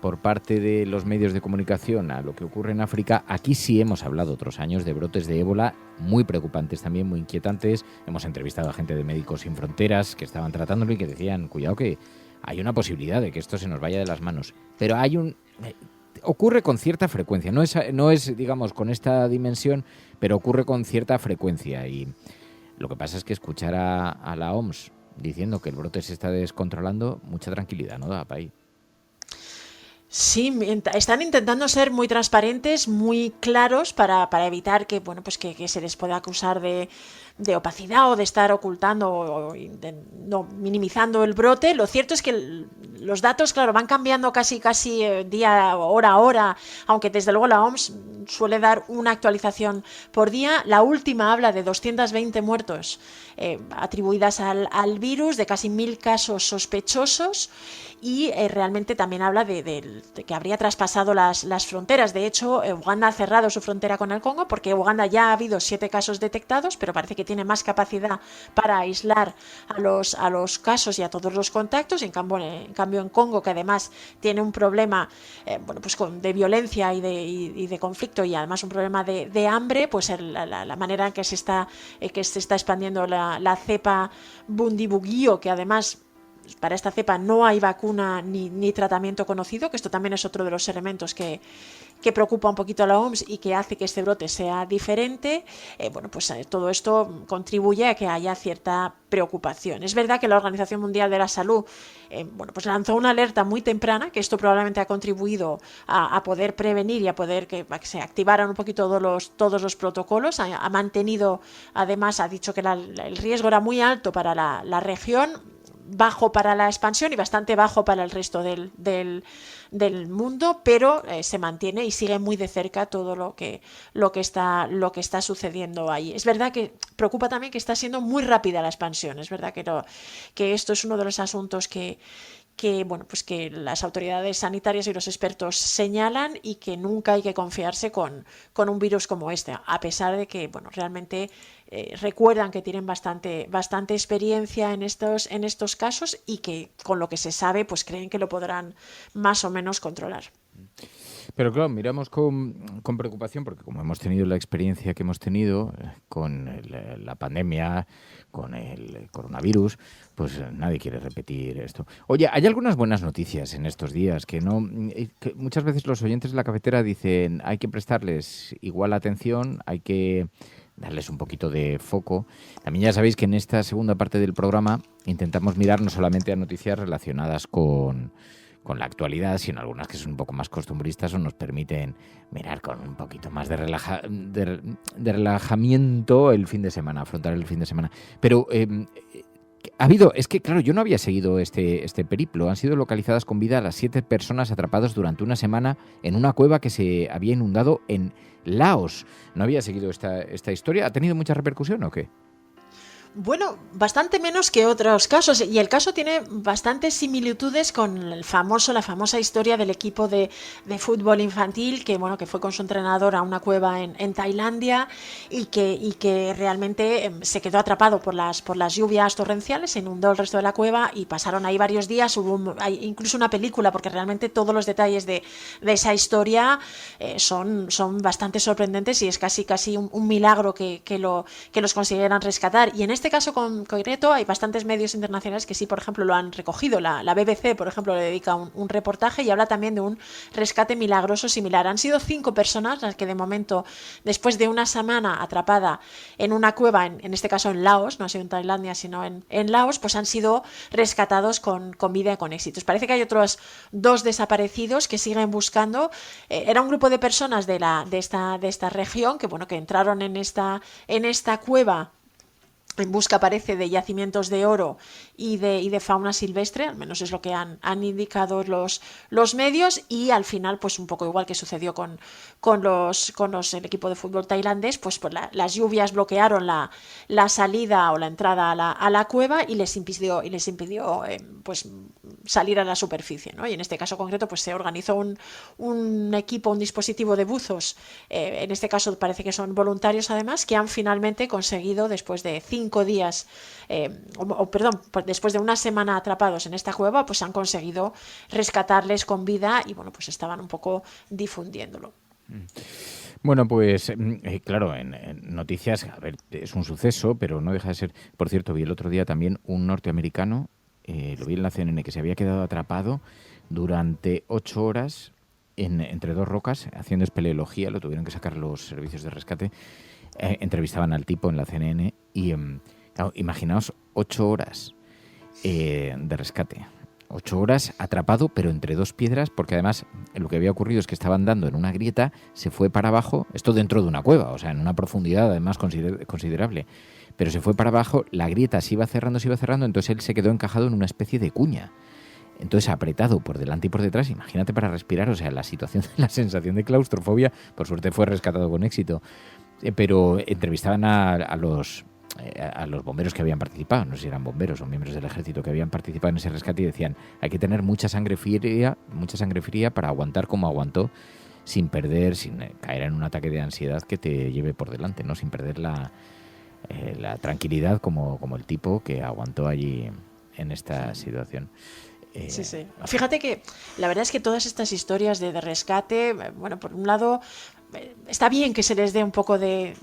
por parte de los medios de comunicación a lo que ocurre en África, aquí sí hemos hablado otros años de brotes de ébola muy preocupantes también, muy inquietantes. Hemos entrevistado a gente de Médicos Sin Fronteras que estaban tratándolo y que decían, cuidado que hay una posibilidad de que esto se nos vaya de las manos. Pero ocurre con cierta frecuencia, no es, digamos, con esta dimensión, pero ocurre con cierta frecuencia. Y lo que pasa es que escuchar a la OMS diciendo que el brote se está descontrolando, mucha tranquilidad, ¿no da para ahí? Sí, están intentando ser muy transparentes, muy claros para evitar que, bueno, pues que se les pueda acusar de opacidad o de estar ocultando o no, minimizando el brote. Lo cierto es que los datos, claro, van cambiando casi día, hora a hora, aunque desde luego la OMS suele dar una actualización por día. La última habla de 220 muertos atribuidas al virus, de casi 1.000 casos sospechosos, y realmente también habla de que habría traspasado las fronteras. De hecho, Uganda ha cerrado su frontera con el Congo porque Uganda ya ha habido 7 casos detectados, pero parece que tiene más capacidad para aislar a los casos y a todos los contactos. En cambio en Congo, que además tiene un problema de violencia y de conflicto, y además un problema de hambre, pues la manera en que se está expandiendo la cepa Bundibugyo, que además para esta cepa no hay vacuna ni tratamiento conocido, que esto también es otro de los elementos que preocupa un poquito a la OMS y que hace que este brote sea diferente. Todo esto contribuye a que haya cierta preocupación. Es verdad que la Organización Mundial de la Salud lanzó una alerta muy temprana, que esto probablemente ha contribuido a poder prevenir y a poder que se activaran un poquito todos los protocolos. Ha mantenido, además, ha dicho que el riesgo era muy alto para la región, bajo para la expansión y bastante bajo para el resto del mundo, pero se mantiene y sigue muy de cerca todo lo que está sucediendo ahí. Es verdad que preocupa también que está siendo muy rápida la expansión. Es verdad que esto es uno de los asuntos que las autoridades sanitarias y los expertos señalan, y que nunca hay que confiarse con un virus como este, a pesar de que realmente recuerdan que tienen bastante experiencia en estos casos, y que con lo que se sabe pues creen que lo podrán más o menos controlar. Pero claro, miramos con preocupación porque como hemos tenido la experiencia que hemos tenido con la pandemia, con el coronavirus, pues nadie quiere repetir esto. Oye, hay algunas buenas noticias en estos días que muchas veces los oyentes de La Cafetera dicen hay que prestarles igual atención, hay que darles un poquito de foco. También ya sabéis que en esta segunda parte del programa intentamos mirar no solamente a noticias relacionadas con la actualidad, sino algunas que son un poco más costumbristas o nos permiten mirar con un poquito más de relajamiento el fin de semana, afrontar el fin de semana. Pero es que claro, yo no había seguido este periplo. Han sido localizadas con vida las 7 personas atrapadas durante una semana en una cueva que se había inundado en Laos. No había seguido esta historia. ¿Ha tenido mucha repercusión o qué? Bueno, bastante menos que otros casos, y el caso tiene bastantes similitudes con la famosa historia del equipo de fútbol infantil que fue con su entrenador a una cueva en Tailandia y que realmente se quedó atrapado por las lluvias torrenciales, se inundó el resto de la cueva y pasaron ahí varios días. Hay incluso una película, porque realmente todos los detalles de esa historia son bastante sorprendentes, y es casi un milagro que los consiguieran rescatar. Y en este caso concreto hay bastantes medios internacionales que sí, por ejemplo, lo han recogido. La BBC, por ejemplo, le dedica un reportaje y habla también de un rescate milagroso similar. Han sido 5 personas las que de momento, después de una semana atrapada en una cueva, en este caso en Laos, no ha sido en Tailandia sino en Laos, pues han sido rescatados con vida y con éxitos. Parece que hay otros 2 desaparecidos que siguen buscando. Era un grupo de personas de esta región que entraron en esta cueva en busca, parece, de yacimientos de oro y de fauna silvestre, al menos es lo que han indicado los medios, y al final, pues un poco igual que sucedió con el equipo de fútbol tailandés, pues las lluvias bloquearon la salida o la entrada a la cueva y les impidió pues salir a la superficie, ¿no? Y en este caso concreto pues se organizó un equipo, un dispositivo de buzos, en este caso parece que son voluntarios además, que han finalmente conseguido, después de 5 días, después de una semana atrapados en esta cueva, pues han conseguido rescatarles con vida y pues estaban un poco difundiéndolo. Bueno, pues claro, en noticias, a ver, es un suceso, pero no deja de ser. Por cierto, vi el otro día también un norteamericano, lo vi en la CNN, que se había quedado atrapado durante 8 horas entre 2 rocas haciendo espeleología. Lo tuvieron que sacar los servicios de rescate. Entrevistaban al tipo en la CNN y claro, imaginaos 8 horas de rescate. 8 horas atrapado, pero entre 2 piedras, porque además lo que había ocurrido es que estaba andando en una grieta, se fue para abajo, esto dentro de una cueva, o sea, en una profundidad además considerable, pero se fue para abajo, la grieta se iba cerrando, entonces él se quedó encajado en una especie de cuña. Entonces, apretado por delante y por detrás, imagínate para respirar, o sea, la sensación de claustrofobia, por suerte fue rescatado con éxito. Pero entrevistaban a los bomberos que habían participado, no sé si eran bomberos o miembros del ejército que habían participado en ese rescate, y decían, hay que tener mucha sangre fría para aguantar como aguantó, sin caer en un ataque de ansiedad que te lleve por delante, ¿no? Sin perder la tranquilidad como el tipo que aguantó allí en esta situación. Sí. Fíjate que la verdad es que todas estas historias de rescate, bueno, por un lado está bien que se les dé un poco de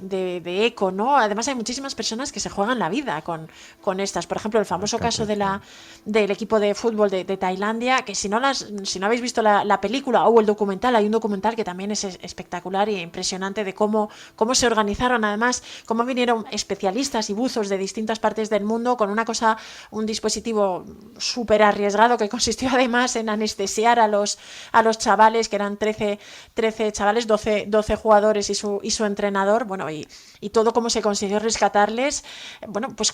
eco, ¿no? Además hay muchísimas personas que se juegan la vida con estas. Por ejemplo, el famoso caso del equipo de fútbol de Tailandia, que si no habéis visto la película o el documental, hay un documental que también es espectacular y impresionante de cómo se organizaron, además, cómo vinieron especialistas y buzos de distintas partes del mundo con un dispositivo súper arriesgado que consistió además en anestesiar a los chavales, que eran 13 chavales, 12 jugadores y su entrenador, bueno, y todo cómo se consiguió rescatarles, bueno, pues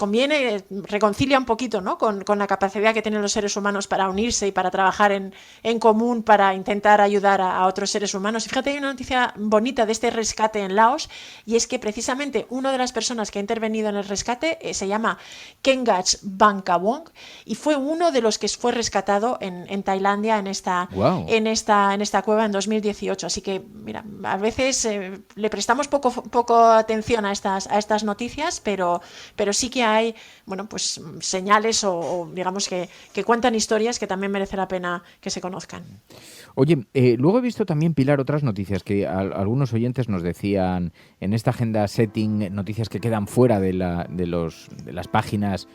reconcilia un poquito, ¿no? con la capacidad que tienen los seres humanos para unirse y para trabajar en común para intentar ayudar a otros seres humanos. Y fíjate, hay una noticia bonita de este rescate en Laos, y es que precisamente una de las personas que ha intervenido en el rescate se llama Kengach Bangkawong, y fue uno de los que fue rescatado en Tailandia en esta cueva en 2018. Así que, mira, a veces le prestamos poco atención a estas noticias, pero sí que hay, bueno, pues señales o digamos que cuentan historias que también merece la pena que se conozcan. Oye, luego he visto también, Pilar, otras noticias que algunos oyentes nos decían en esta agenda setting, noticias que quedan fuera de las páginas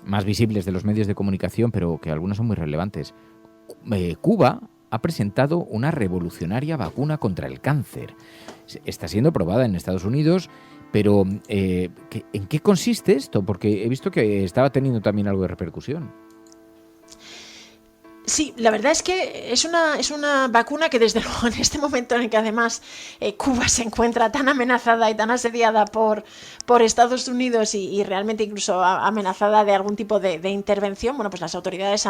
más visibles de los medios de comunicación, pero que algunas son muy relevantes. Cuba ha presentado una revolucionaria vacuna contra el cáncer. Está siendo probada en Estados Unidos, pero ¿en qué consiste esto? Porque he visto que estaba teniendo también algo de repercusión. Sí, la verdad es que es una vacuna que desde luego en este momento en el que además Cuba se encuentra tan amenazada y tan asediada por Estados Unidos y realmente incluso amenazada de algún tipo de intervención, bueno, pues las autoridades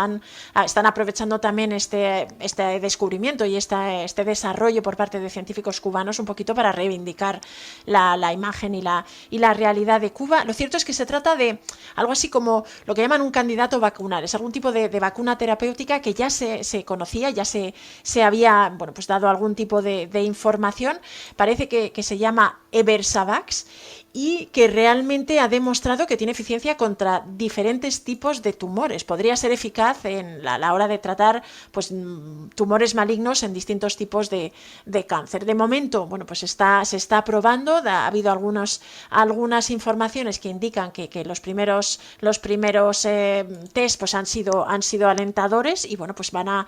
están aprovechando también este descubrimiento y este desarrollo por parte de científicos cubanos un poquito para reivindicar la imagen y la realidad de Cuba. Lo cierto es que se trata de algo así como lo que llaman un candidato vacunal, es algún tipo de vacuna terapéutica que ya se conocía, ya se había, bueno, pues dado algún tipo de información. Parece que se llama Eversavax y que realmente ha demostrado que tiene eficiencia contra diferentes tipos de tumores. Podría ser eficaz en la hora de tratar, pues, tumores malignos en distintos tipos de cáncer. De momento, bueno, pues se está probando. Ha habido algunas informaciones que indican que los primeros test pues han sido alentadores, y bueno, pues van a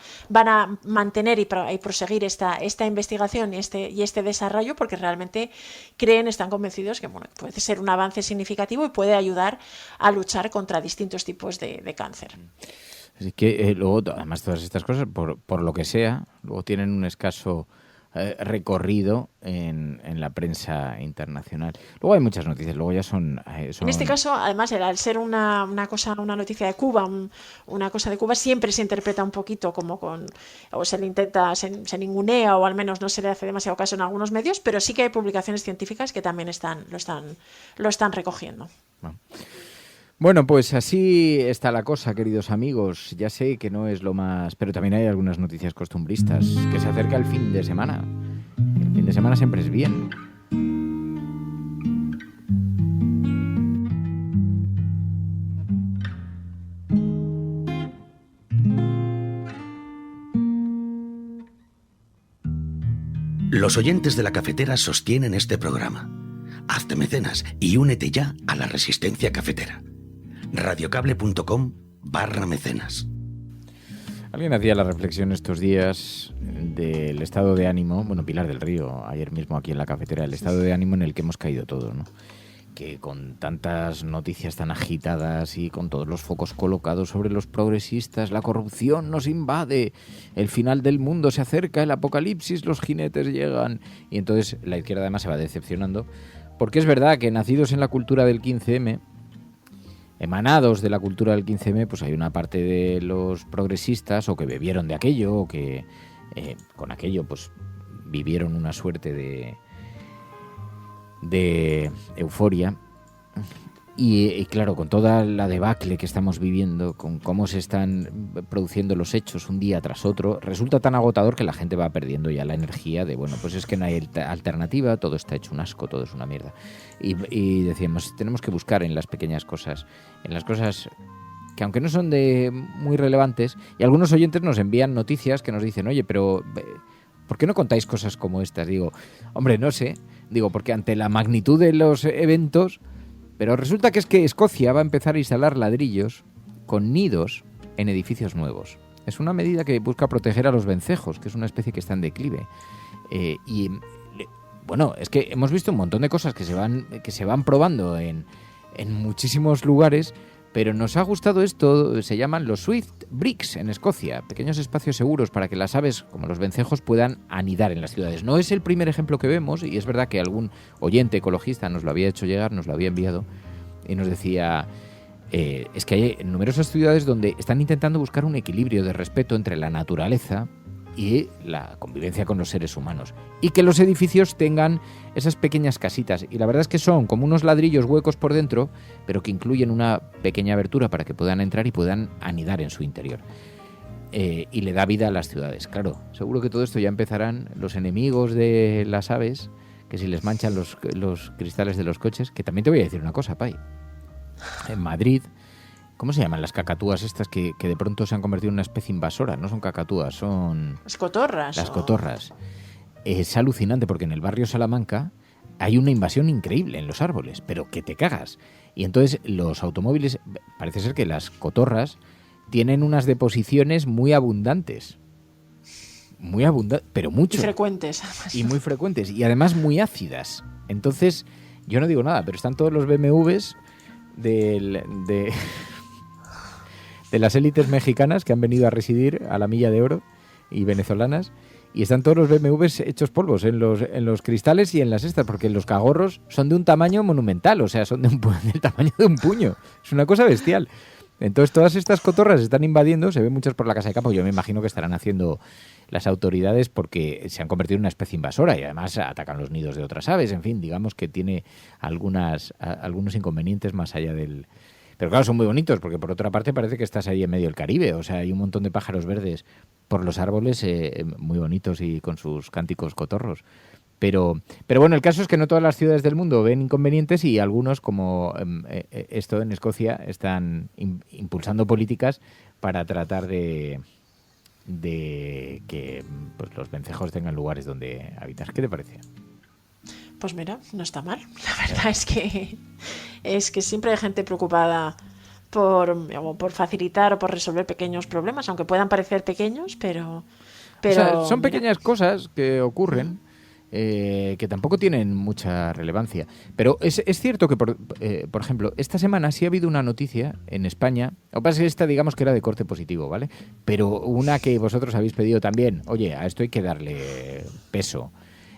mantener y proseguir esta investigación y este desarrollo, porque realmente están convencidos que, bueno, puede ser un avance significativo y puede ayudar a luchar contra distintos tipos de cáncer. Así que luego, además, todas estas cosas, por lo que sea, luego tienen un escaso recorrido en la prensa internacional. Luego hay muchas noticias, luego ya son... En este caso, además, al ser una noticia de Cuba, una cosa de Cuba, siempre se interpreta un poquito o se le intenta, se ningunea, o al menos no se le hace demasiado caso en algunos medios, pero sí que hay publicaciones científicas que también lo están recogiendo. Bueno, pues así está la cosa, queridos amigos. Ya sé que no es lo más... Pero también hay algunas noticias costumbristas, que se acerca el fin de semana. El fin de semana siempre es bien. Los oyentes de La Cafetera sostienen este programa. Hazte mecenas y únete ya a la resistencia cafetera. radiocable.com/mecenas. Alguien hacía la reflexión estos días del estado de ánimo, bueno, Pilar del Río, ayer mismo aquí en La Cafetera, el estado de ánimo en el que hemos caído todos, ¿no? que con tantas noticias tan agitadas y con todos los focos colocados sobre los progresistas, la corrupción nos invade, el final del mundo se acerca, el apocalipsis, los jinetes llegan. Y entonces la izquierda además se va decepcionando, porque es verdad que nacidos en la cultura del 15M, emanados de la cultura del 15M, pues hay una parte de los progresistas o que bebieron de aquello o que con aquello pues vivieron una suerte de euforia. Y claro, con toda la debacle que estamos viviendo, con cómo se están produciendo los hechos un día tras otro, resulta tan agotador que la gente va perdiendo ya la energía de, bueno, pues es que no hay alternativa, todo está hecho un asco, todo es una mierda. Y decíamos, tenemos que buscar en las pequeñas cosas, en las cosas que aunque no son muy relevantes, y algunos oyentes nos envían noticias que nos dicen, oye, pero ¿por qué no contáis cosas como estas? Digo, hombre, no sé, porque ante la magnitud de los eventos... Pero resulta que es que Escocia va a empezar a instalar ladrillos con nidos en edificios nuevos. Es una medida que busca proteger a los vencejos, que es una especie que está en declive. Bueno, es que hemos visto un montón de cosas que se van probando en muchísimos lugares, pero nos ha gustado esto, se llaman los Swift Bricks en Escocia, pequeños espacios seguros para que las aves, como los vencejos, puedan anidar en las ciudades. No es el primer ejemplo que vemos, y es verdad que algún oyente ecologista nos lo había hecho llegar, nos lo había enviado, y nos decía, es que hay numerosas ciudades donde están intentando buscar un equilibrio de respeto entre la naturaleza y la convivencia con los seres humanos, y que los edificios tengan esas pequeñas casitas, y la verdad es que son como unos ladrillos huecos por dentro, pero que incluyen una pequeña abertura para que puedan entrar y puedan anidar en su interior, y le da vida a las ciudades. Claro, seguro que todo esto ya empezarán los enemigos de las aves, que si les manchan los cristales de los coches, que también te voy a decir una cosa, Pai, en Madrid, ¿cómo se llaman las cacatúas estas que de pronto se han convertido en una especie invasora? No son cacatúas, son... Las cotorras. Las cotorras. Es alucinante porque en el barrio Salamanca hay una invasión increíble en los árboles, pero que te cagas. Y entonces los automóviles, parece ser que las cotorras tienen unas deposiciones muy abundantes. Muy abundantes, pero mucho. Y frecuentes. Y muy frecuentes. Y además muy ácidas. Entonces, yo no digo nada, pero están todos los BMWs de las élites mexicanas que han venido a residir a la Milla de Oro y venezolanas, y están todos los BMWs hechos polvos en los cristales y en las estas, porque los cagorros son de un tamaño monumental, o sea, son del tamaño de un puño. Es una cosa bestial. Entonces todas estas cotorras están invadiendo, se ven muchas por la casa de campo, yo me imagino que estarán haciendo las autoridades porque se han convertido en una especie invasora y además atacan los nidos de otras aves, en fin, digamos que tiene algunos inconvenientes más allá del... Pero claro, son muy bonitos porque por otra parte parece que estás ahí en medio del Caribe, o sea, hay un montón de pájaros verdes por los árboles muy bonitos y con sus cánticos cotorros. Pero bueno, el caso es que no todas las ciudades del mundo ven inconvenientes y algunos, como esto en Escocia, están impulsando políticas para tratar de que pues, los vencejos tengan lugares donde habitar. ¿Qué te parece? Pues mira, no está mal. La verdad es que siempre hay gente preocupada por facilitar o por resolver pequeños problemas, aunque puedan parecer pequeños, pero o sea, son pequeñas cosas que ocurren. Que tampoco tienen mucha relevancia. Pero es cierto que, por ejemplo, esta semana sí ha habido una noticia en España. Lo que pasa es que esta, digamos que era de corte positivo, ¿vale? Pero una que vosotros habéis pedido también. Oye, a esto hay que darle peso.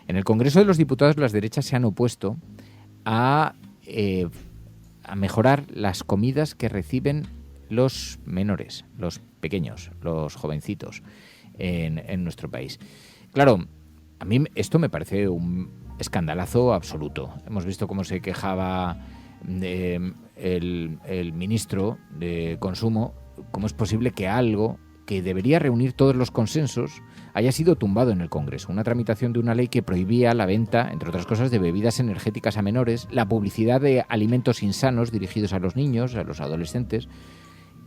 En el Congreso de los Diputados las derechas se han opuesto a mejorar las comidas que reciben los menores, los pequeños, los jovencitos en nuestro país. Claro, a mí esto me parece un escandalazo absoluto. Hemos visto cómo se quejaba el ministro de Consumo, cómo es posible que algo que debería reunir todos los consensos haya sido tumbado en el Congreso. Una tramitación de una ley que prohibía la venta, entre otras cosas, de bebidas energéticas a menores, la publicidad de alimentos insanos dirigidos a los niños, a los adolescentes.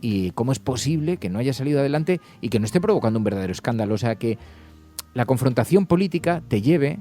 Y cómo es posible que no haya salido adelante y que no esté provocando un verdadero escándalo. O sea, que la confrontación política te lleve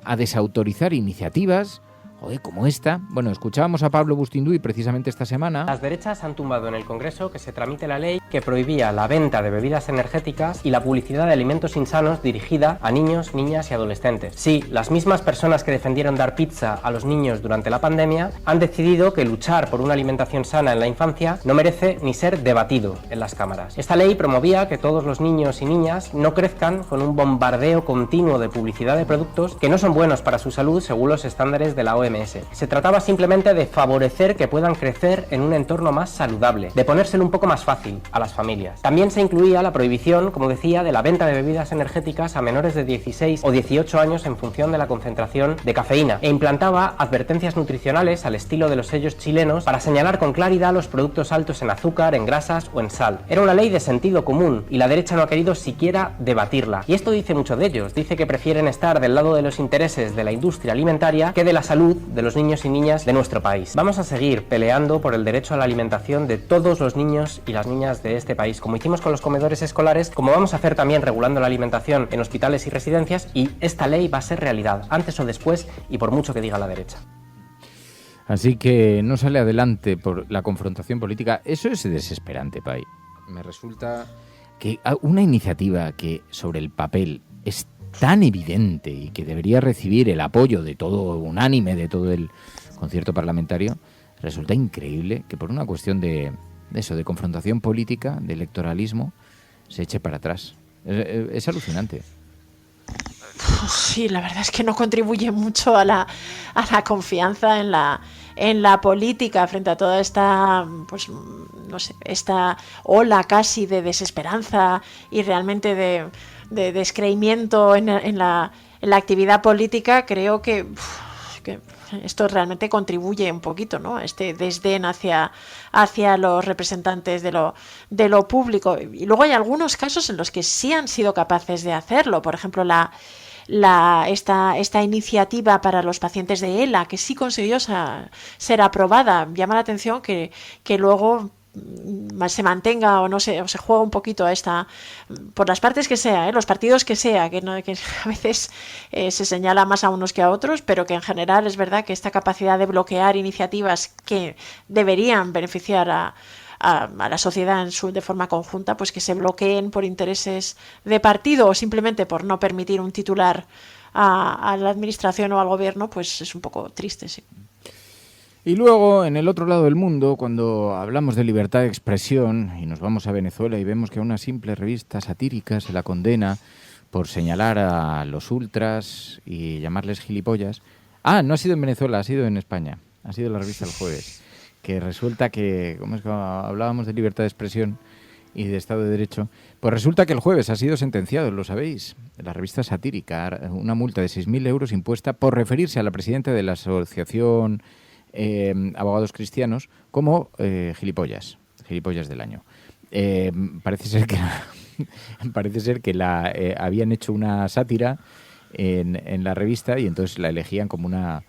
a desautorizar iniciativas joder, como esta. Bueno, escuchábamos a Pablo Bustinduy precisamente esta semana. Las derechas han tumbado en el Congreso que se tramite la ley que prohibía la venta de bebidas energéticas y la publicidad de alimentos insanos dirigida a niños, niñas y adolescentes. Sí, las mismas personas que defendieron dar pizza a los niños durante la pandemia han decidido que luchar por una alimentación sana en la infancia no merece ni ser debatido en las cámaras. Esta ley promovía que todos los niños y niñas no crezcan con un bombardeo continuo de publicidad de productos que no son buenos para su salud según los estándares de la OMS. Se trataba simplemente de favorecer que puedan crecer en un entorno más saludable, de ponérselo un poco más fácil a las familias. También se incluía la prohibición, como decía, de la venta de bebidas energéticas a menores de 16 o 18 años en función de la concentración de cafeína e implantaba advertencias nutricionales al estilo de los sellos chilenos para señalar con claridad los productos altos en azúcar, en grasas o en sal. Era una ley de sentido común y la derecha no ha querido siquiera debatirla. Y esto dice mucho de ellos. Dice que prefieren estar del lado de los intereses de la industria alimentaria que de la salud de los niños y niñas de nuestro país. Vamos a seguir peleando por el derecho a la alimentación de todos los niños y las niñas de este país, como hicimos con los comedores escolares, como vamos a hacer también regulando la alimentación en hospitales y residencias, y esta ley va a ser realidad, antes o después, y por mucho que diga la derecha. Así que no sale adelante por la confrontación política. Eso es desesperante, Pai. Me resulta que una iniciativa que sobre el papel es tan evidente y que debería recibir el apoyo de todo unánime, de todo el concierto parlamentario, resulta increíble que por una cuestión de confrontación política, de electoralismo, se eche para atrás. Es alucinante. Sí, la verdad es que no contribuye mucho a la confianza en la política frente a toda esta, pues no sé, esta ola casi de desesperanza y realmente de descreimiento en la actividad política. Creo que esto realmente contribuye un poquito, ¿no? Este desdén hacia los representantes de lo público. Y luego hay algunos casos en los que sí han sido capaces de hacerlo. Por ejemplo, esta iniciativa para los pacientes de ELA, que sí consiguió ser aprobada. Llama la atención que luego se mantenga o no se juega un poquito por las partes que sea, los partidos que sea, que a veces se señala más a unos que a otros, pero que en general es verdad que esta capacidad de bloquear iniciativas que deberían beneficiar a la sociedad de forma conjunta, pues que se bloqueen por intereses de partido o simplemente por no permitir un titular a la administración o al gobierno, pues es un poco triste, sí. Y luego, en el otro lado del mundo, cuando hablamos de libertad de expresión y nos vamos a Venezuela y vemos que a una simple revista satírica se la condena por señalar a los ultras y llamarles gilipollas. No ha sido en Venezuela, ha sido en España. Ha sido la revista El Jueves. Que resulta que, como hablábamos de libertad de expresión y de Estado de Derecho, pues resulta que El Jueves ha sido sentenciado, lo sabéis, la revista satírica, una multa de 6.000 euros impuesta por referirse a la presidenta de la Asociación Abogados Cristianos como gilipollas del año. Parece ser que habían hecho una sátira en la revista y entonces la elegían como una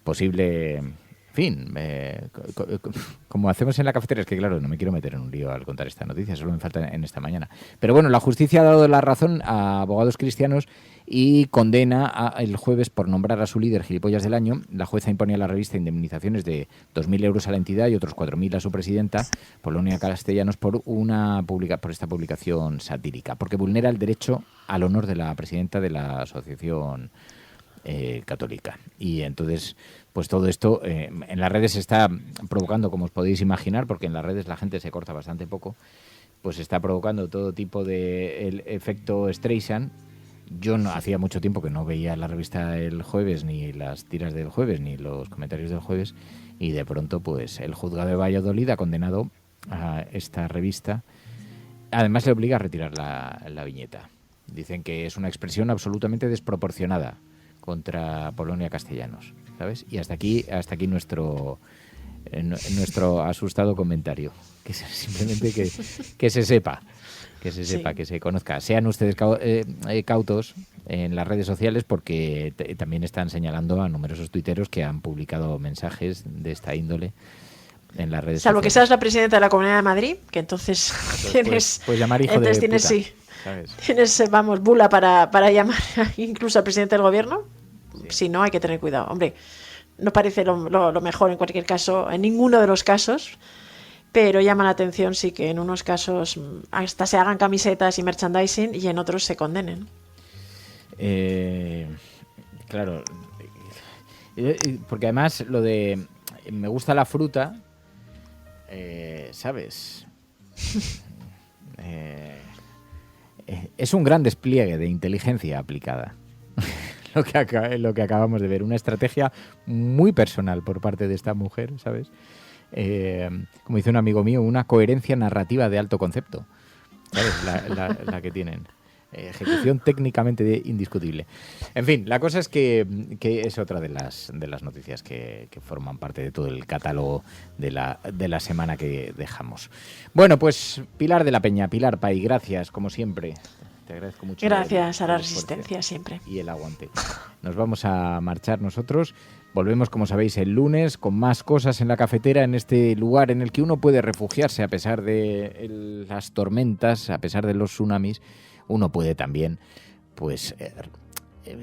posible, en fin, como hacemos en la cafetería. Es que claro, no me quiero meter en un lío al contar esta noticia, solo me falta en esta mañana. Pero bueno, la justicia ha dado la razón a Abogados Cristianos y condena El Jueves por nombrar a su líder gilipollas del año. La jueza impone a la revista indemnizaciones de 2.000 euros a la entidad y otros 4.000 a su presidenta, Polonia Castellanos, por esta publicación satírica, porque vulnera el derecho al honor de la presidenta de la Asociación Católica. Y entonces, pues todo esto en las redes se está provocando, como os podéis imaginar, porque en las redes la gente se corta bastante poco, pues está provocando todo tipo de el efecto Streisand. Yo hacía mucho tiempo que no veía la revista El Jueves, ni las tiras del Jueves, ni los comentarios del Jueves, y de pronto pues el juzgado de Valladolid ha condenado a esta revista. Además le obliga a retirar la viñeta. Dicen que es una expresión absolutamente desproporcionada contra Polonia Castellanos, ¿sabes? Y hasta aquí nuestro asustado comentario, que simplemente que se sepa. Que se sepa, sí, que se conozca. Sean ustedes cautos en las redes sociales, porque también están señalando a numerosos tuiteros que han publicado mensajes de esta índole en las redes sociales. Salvo que seas la presidenta de la Comunidad de Madrid, que entonces tienes... Pues llamar hijo de puta, sí, ¿sabes? Tienes, bula para llamar incluso al presidente del gobierno. Sí. Si no, hay que tener cuidado. Hombre, no parece lo mejor en cualquier caso, en ninguno de los casos, pero llama la atención sí que en unos casos hasta se hagan camisetas y merchandising y en otros se condenen. Claro, porque además lo de me gusta la fruta, ¿sabes? Es un gran despliegue de inteligencia aplicada. Lo que acabamos de ver, una estrategia muy personal por parte de esta mujer, ¿sabes? Como dice un amigo mío, una coherencia narrativa de alto concepto, ¿sabes? La que tienen. Ejecución técnicamente indiscutible. En fin, la cosa es que es otra de las noticias que forman parte de todo el catálogo de la semana que dejamos. Bueno, pues Pilar de la Peña, Pilar Pay, gracias, como siempre. Te agradezco mucho. Gracias a la resistencia siempre. Y el aguante. Nos vamos a marchar nosotros. Volvemos, como sabéis, el lunes con más cosas en la cafetera, en este lugar en el que uno puede refugiarse a pesar de las tormentas, a pesar de los tsunamis. Uno puede también, pues,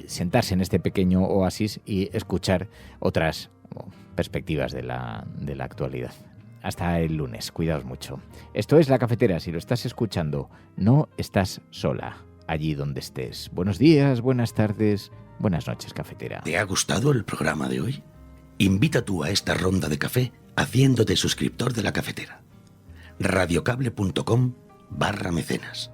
sentarse en este pequeño oasis y escuchar otras perspectivas de la actualidad. Hasta el lunes, cuidaos mucho. Esto es La Cafetera, si lo estás escuchando, no estás sola, allí donde estés. Buenos días, buenas tardes, buenas noches, cafetera. ¿Te ha gustado el programa de hoy? Invita tú a esta ronda de café haciéndote suscriptor de La Cafetera. radiocable.com/mecenas